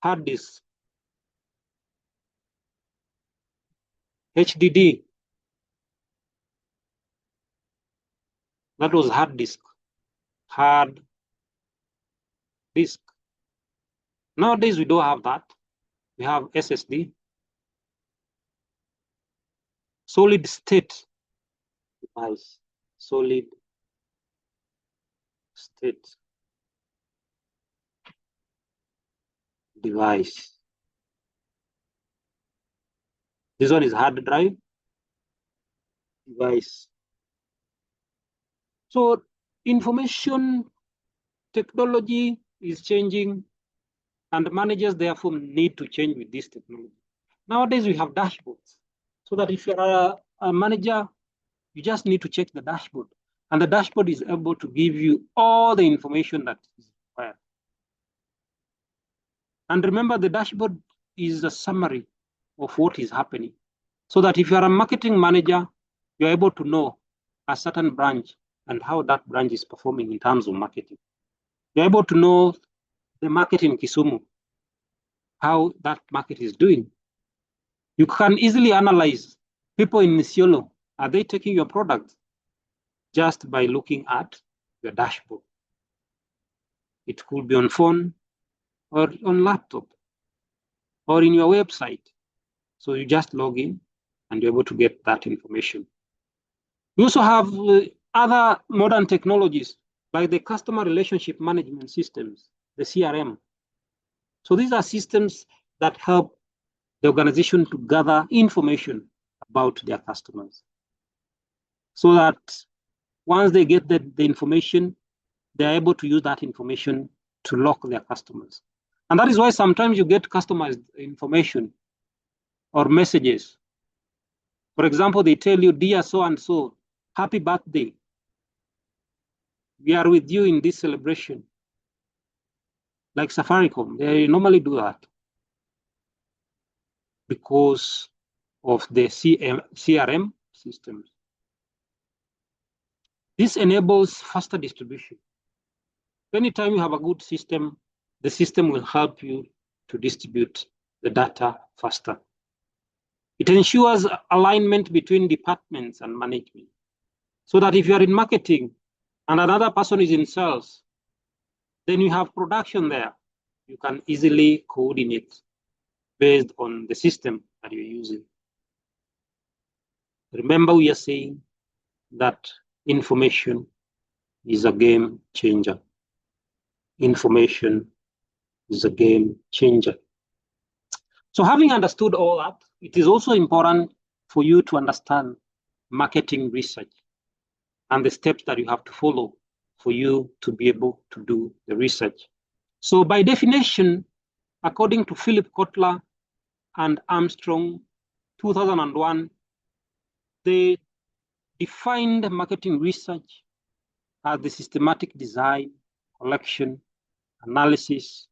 hard disks. HDD. That was hard disk. Hard disk. Nowadays, we don't have that. We have SSD. Solid state device. Solid state device. This one is hard drive device. So information technology is changing, and managers therefore need to change with this technology. Nowadays we have dashboards, so that if you're a manager, you just need to check the dashboard, and the dashboard is able to give you all the information that is required. And remember, the dashboard is a summary of what is happening, so that if you're a marketing manager, you're able to know a certain branch and how that branch is performing in terms of marketing. You're able to know the market in Kisumu, how that market is doing. You can easily analyze people in Isiolo. Are they taking your product? Just by looking at your dashboard. It could be on phone or on laptop or in your website. So you just log in and you're able to get that information. We also have other modern technologies like the customer relationship management systems, the CRM. So these are systems that help the organization to gather information about their customers, so that once they get the information, they're able to use that information to lock their customers. And that is why sometimes you get customized information or messages. For example, they tell you, dear so-and-so, happy birthday. We are with you in this celebration. Like Safaricom, they normally do that because of the CRM systems. This enables faster distribution. Anytime you have a good system, the system will help you to distribute the data faster. It ensures alignment between departments and management, so that if you are in marketing and another person is in sales, then you have production there. You can easily coordinate based on the system that you're using. Remember, we are saying that information is a game changer. Information is a game changer. So having understood all that, it is also important for you to understand marketing research and the steps that you have to follow for you to be able to do the research. So by definition, according to Philip Kotler and Armstrong, 2001, they defined marketing research as the systematic design, collection, analysis,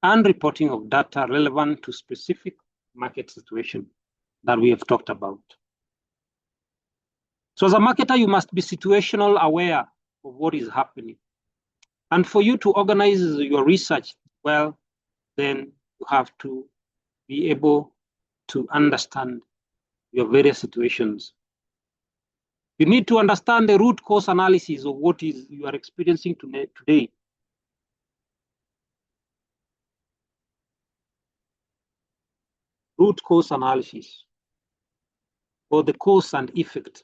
and reporting of data relevant to specific market situation that we have talked about. So as a marketer, you must be situational aware of what is happening. And for you to organize your research well, then you have to be able to understand your various situations. You need to understand the root cause analysis of what is you are experiencing today. Root cause analysis, or the cause and effect.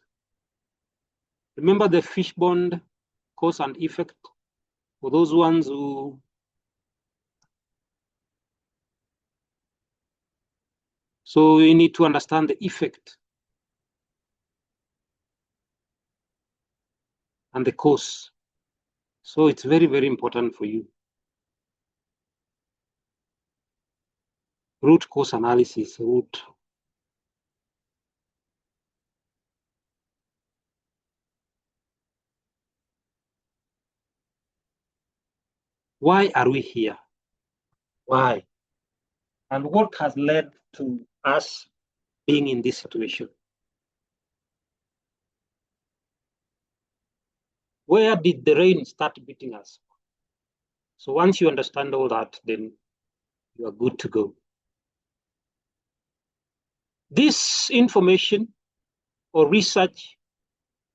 Remember the fishbone cause and effect for those ones who so we need to understand the effect and the cause. So it's very, very important for you. Root cause analysis, root. Why are we here? Why? And what has led to us being in this situation? Where did the rain start beating us? So once you understand all that, then you are good to go. This information or research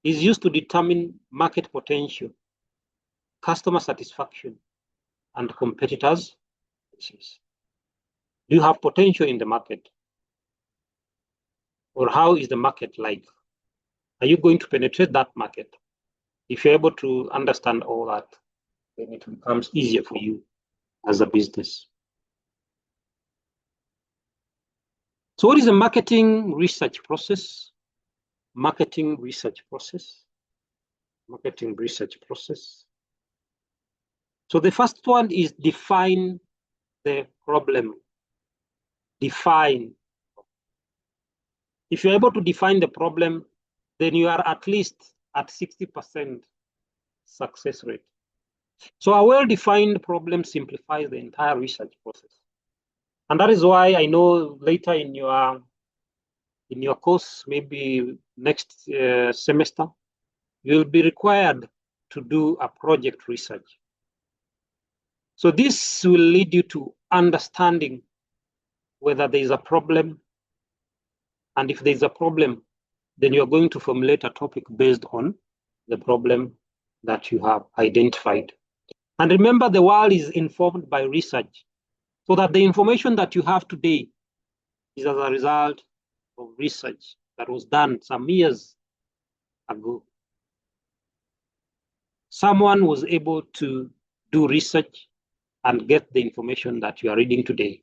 is used to determine market potential, customer satisfaction, and competitors. Do you have potential in the market? Or how is the market like? Are you going to penetrate that market? If you're able to understand all that, then it becomes easier for you as a business. So what is the marketing research process? Marketing research process. Marketing research process. So the first one is define the problem. Define. If you're able to define the problem, then you are at least at 60% success rate. So a well-defined problem simplifies the entire research process. And that is why I know later in your course, maybe next semester, you'll be required to do a project research. So this will lead you to understanding whether there is a problem. And if there is a problem, then you're going to formulate a topic based on the problem that you have identified. And remember, the world is informed by research, so that the information that you have today is as a result of research that was done some years ago. Someone was able to do research and get the information that you are reading today.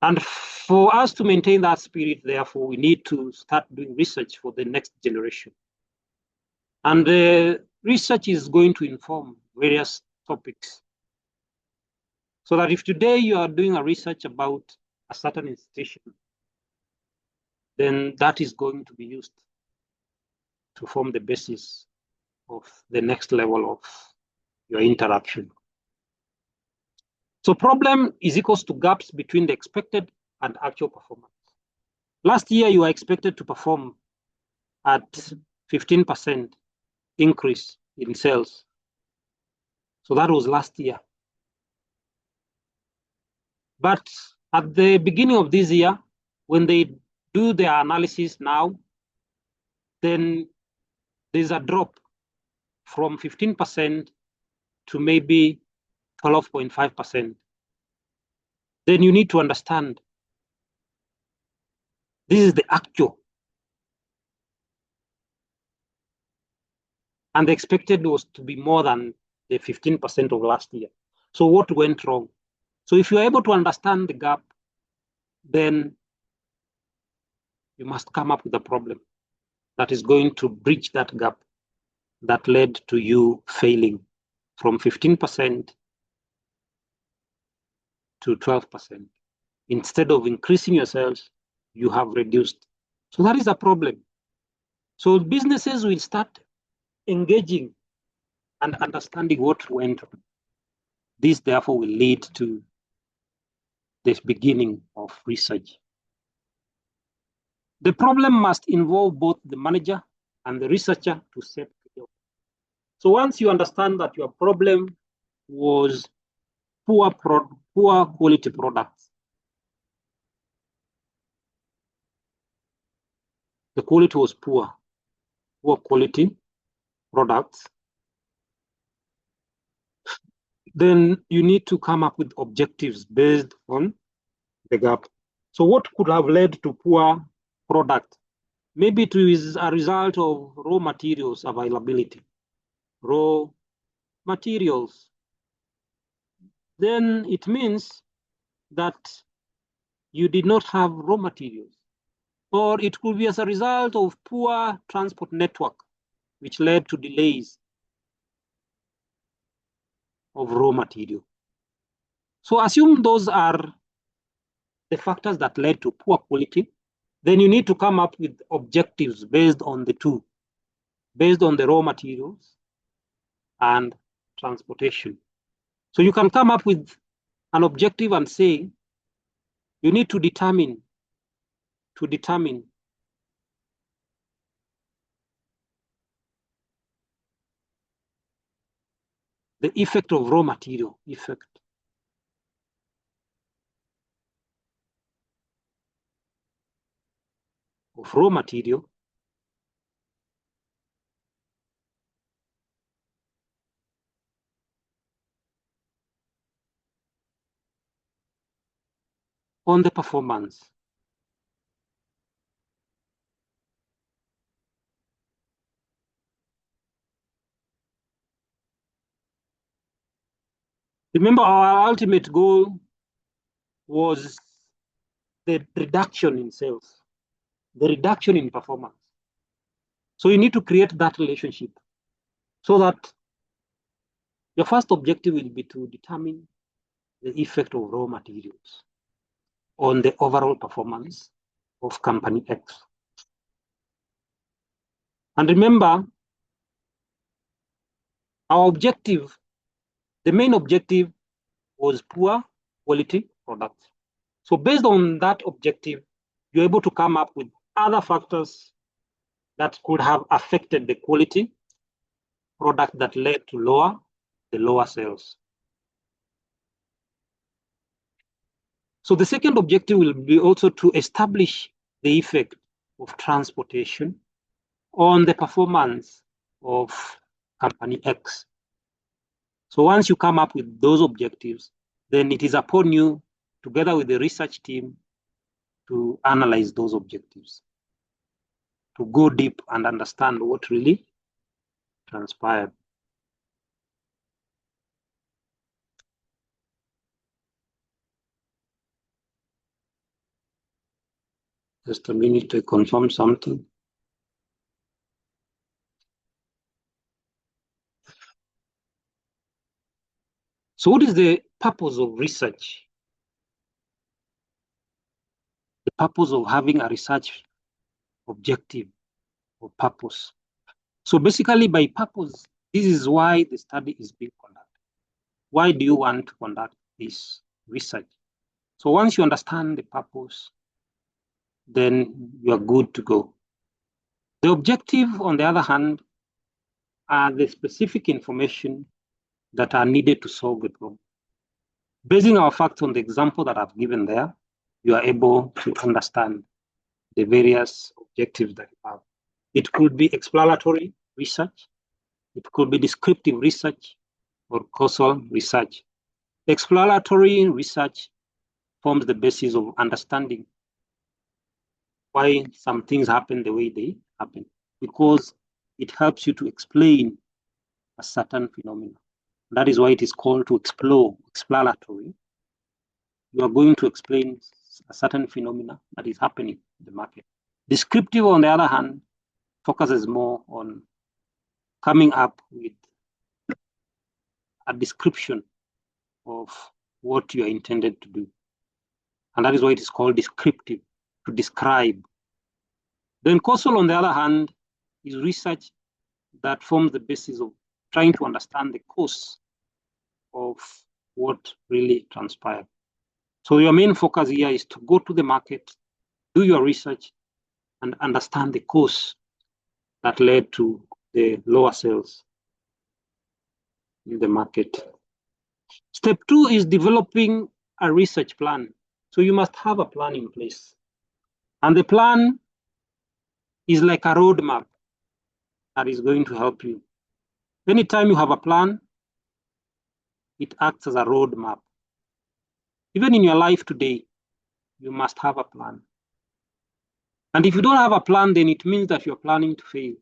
And for us to maintain that spirit, therefore, we need to start doing research for the next generation. And the research is going to inform various topics. So that if today you are doing a research about a certain institution, then that is going to be used to form the basis of the next level of your interaction. So problem is equals to gaps between the expected and actual performance. Last year, you were expected to perform at 15% increase in sales. So that was last year. But at the beginning of this year, when they do their analysis now, then there's a drop from 15% to maybe 12.5%. Then you need to understand this is the actual. And the expected was to be more than the 15% of last year. So what went wrong? So if you're able to understand the gap, then you must come up with a problem that is going to bridge that gap that led to you failing from 15% to 12%. Instead of increasing your sales, you have reduced. So that is a problem. So businesses will start engaging and understanding what went wrong. This therefore will lead to the beginning of research. The problem must involve both the manager and the researcher to set clear. So once you understand that your problem was poor quality products, the quality was poor quality products, then you need to come up with objectives based on the gap. So what could have led to poor product? Maybe it is a result of raw materials availability. Raw materials. Then it means that you did not have raw materials. Or it could be as a result of poor transport network, which led to delays of raw material. So assume those are the factors that led to poor quality. Then you need to come up with objectives based on the two, based on the raw materials and transportation. So you can come up with an objective and say, you need to determine the effect of raw material effect. of raw material on the performance. Remember, our ultimate goal was the reduction in sales, the reduction in performance. So you need to create that relationship so that your first objective will be to determine the effect of raw materials on the overall performance of company X. And remember, our objective, the main objective was poor quality products. So based on that objective, you're able to come up with other factors that could have affected the quality product that led to lower sales. So the second objective will be also to establish the effect of transportation on the performance of company X. So once you come up with those objectives, then it is upon you, together with the research team, to analyze those objectives, to go deep and understand what really transpired. Just a minute to confirm something. So what is the purpose of research? The purpose of having a research objective or purpose. So basically by purpose, this is why the study is being conducted. Why do you want to conduct this research? So once you understand the purpose, then you are good to go. The objective, on the other hand, are the specific information that are needed to solve the problem. Basing our facts on the example that I've given there, you are able to understand the various objectives that you have. It could be exploratory research, it could be descriptive research, or causal research. Exploratory research forms the basis of understanding why some things happen the way they happen, because it helps you to explain a certain phenomenon. That is why it is called to explore, exploratory. You are going to explain a certain phenomena that is happening in the market. Descriptive, on the other hand, focuses more on coming up with a description of what you are intended to do. And that is why it is called descriptive, to describe. Then causal, on the other hand, is research that forms the basis of trying to understand the cause of what really transpired. So your main focus here is to go to the market, do your research, and understand the cause that led to the lower sales in the market. Step 2 is developing a research plan. So you must have a plan in place. And the plan is like a roadmap that is going to help you. Anytime you have a plan, it acts as a roadmap. Even in your life today, you must have a plan. And if you don't have a plan, then it means that you're planning to fail.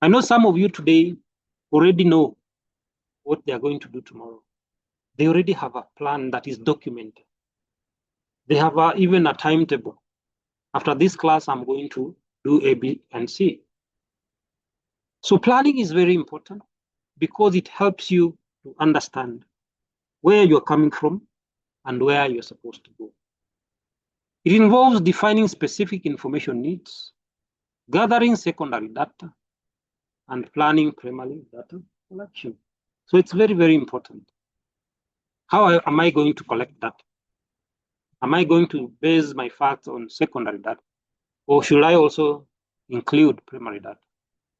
I know some of you today already know what they are going to do tomorrow. They already have a plan that is documented. They have even a timetable. After this class, I'm going to do A, B, and C. So planning is very important because it helps you to understand where you're coming from and where you're supposed to go. It involves defining specific information needs, gathering secondary data, and planning primary data collection. So it's very, very important. How am I going to collect data? Am I going to base my facts on secondary data? Or should I also include primary data?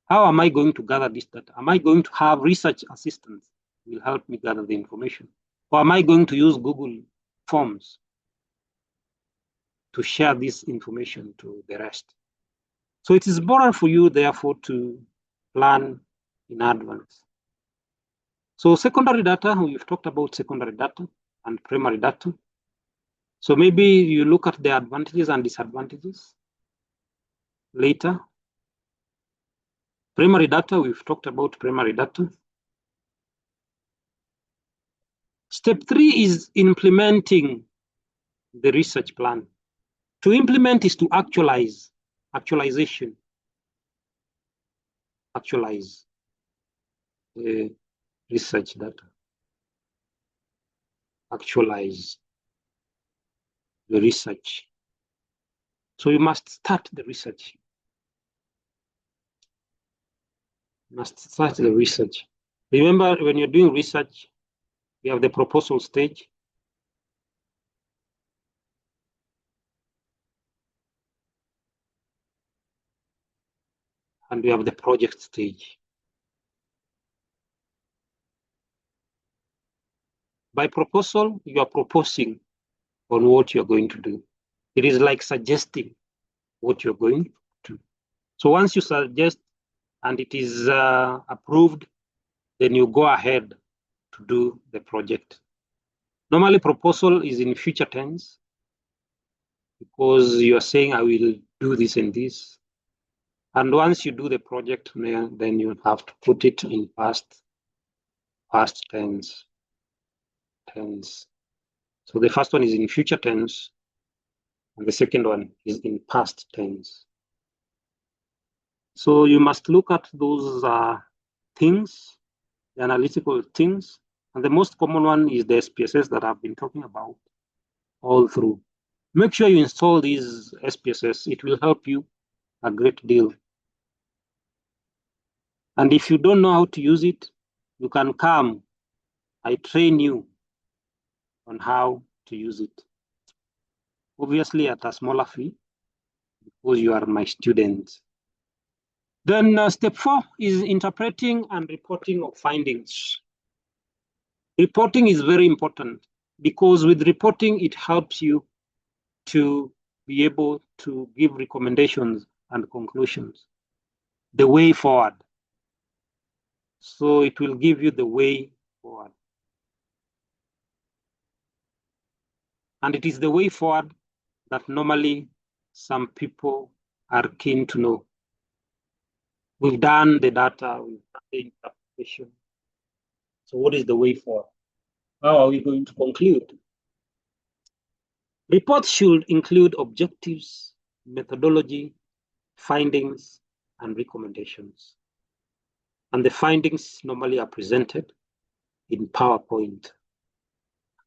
How am I going to gather this data? Am I going to have research assistants who will help me gather the information? Or am I going to use Google Forms? to share this information to the rest. So it is important for you, therefore, to plan in advance. So secondary data, we've talked about secondary data and primary data. So maybe you look at the advantages and disadvantages later. Primary data, we've talked about primary data. Step 3 is implementing the research plan. To implement is to actualize, actualization, actualize the research data, actualize the research. So you must start the research. You must start the research. Remember, when you're doing research, we have the proposal stage. And we have the project stage. By proposal, you are proposing on what you're going to do. It is like suggesting what you're going to do. So once you suggest and it is approved, then you go ahead to do the project. Normally, proposal is in future tense because you are saying, I will do this and this. And once you do the project, then you have to put it in past tense. So the first one is in future tense, and the second one is in past tense. So you must look at those things, the analytical things, and the most common one is the SPSS that I've been talking about all through. Make sure you install these SPSS. It will help you a great deal. And if you don't know how to use it, you can come. I train you on how to use it. Obviously at a smaller fee because you are my student. Then step 4 is interpreting and reporting of findings. Reporting is very important because with reporting, it helps you to be able to give recommendations and conclusions, the way forward. So it will give you the way forward. And it is the way forward that normally some people are keen to know. We've done the data, we've done the interpretation. So what is the way forward? How are we going to conclude? Reports should include objectives, methodology, findings, and recommendations. And the findings normally are presented in PowerPoint.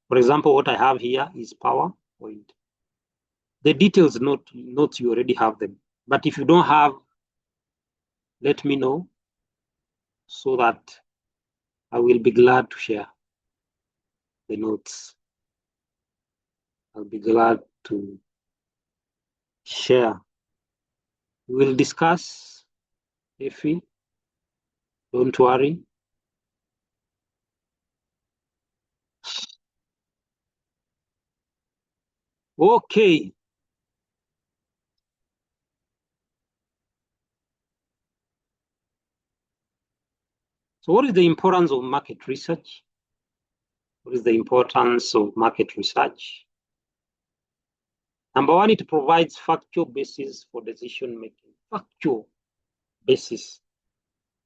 For example, what I have here is PowerPoint. The details notes, you already have them. But if you don't have, let me know so that I will be glad to share the notes. I'll be glad to share. We will discuss, Effie. Don't worry. Okay. So what is the importance of market research? What is the importance of market research? Number one, it provides factual basis for decision making. Factual basis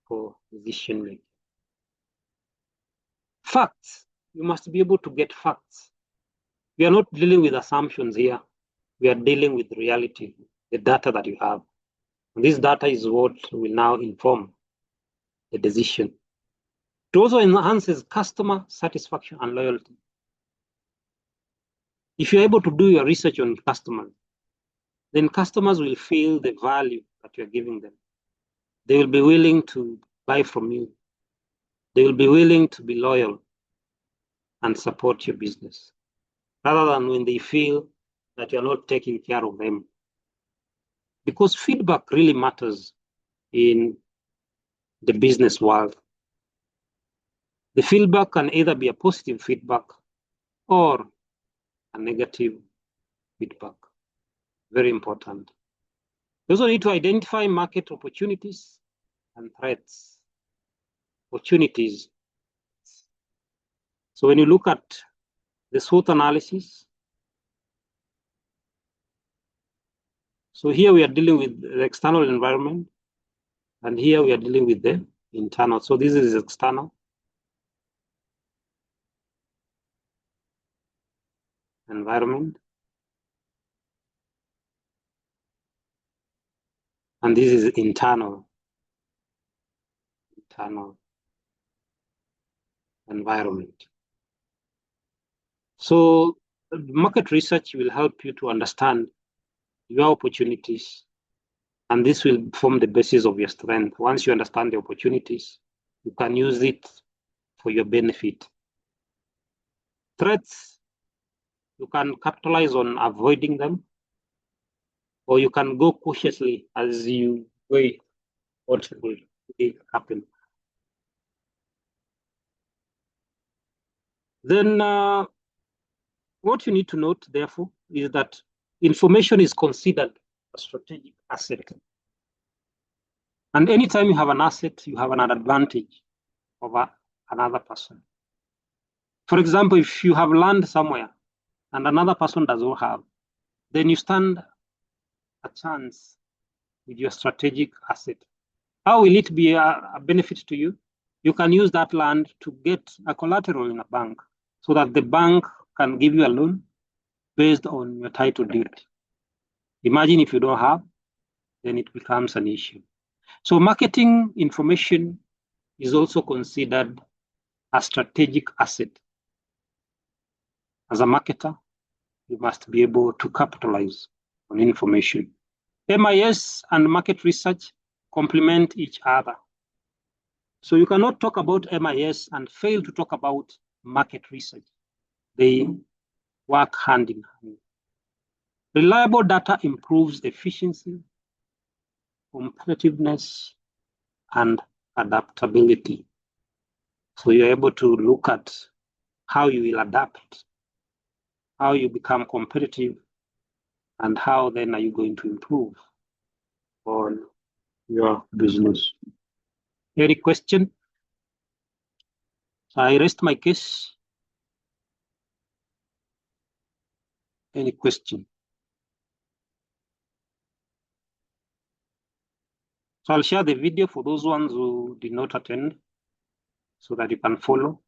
for decision making. Facts. You must be able to get facts. We are not dealing with assumptions here. We are dealing with reality, the data that you have. And this data is what will now inform the decision. It also enhances customer satisfaction and loyalty. If you're able to do your research on customers, then customers will feel the value that you're giving them. They will be willing to buy from you. They will be willing to be loyal and support your business, rather than when they feel that you're not taking care of them. Because feedback really matters in the business world. The feedback can either be a positive feedback or a negative feedback. Very important. You also need to identify market opportunities and threats. Opportunities. So when you look at the SWOT analysis, so here we are dealing with the external environment, and here we are dealing with the internal. So this is external. Environment. And this is internal. Internal environment. So market research will help you to understand your opportunities, and this will form the basis of your strength. Once you understand the opportunities, you can use it for your benefit. Threats, you can capitalize on avoiding them, or you can go cautiously as you wait what will happen. Then what you need to note, therefore, is that information is considered a strategic asset. And anytime you have an asset, you have an advantage over another person. For example, if you have land somewhere and another person does not have, then you stand a chance with your strategic asset. How will it be a benefit to you? You can use that land to get a collateral in a bank so that the bank can give you a loan based on your title deed. Imagine if you don't have, then it becomes an issue. So marketing information is also considered a strategic asset. As a marketer, you must be able to capitalize on information. MIS and market research complement each other. So you cannot talk about MIS and fail to talk about market research. They work hand in hand. Reliable data improves efficiency, competitiveness, and adaptability. So you're able to look at how you will adapt, how you become competitive, and how then are you going to improve on your business. Any question? I rest my case. Any question? So I'll share the video for those ones who did not attend so that you can follow.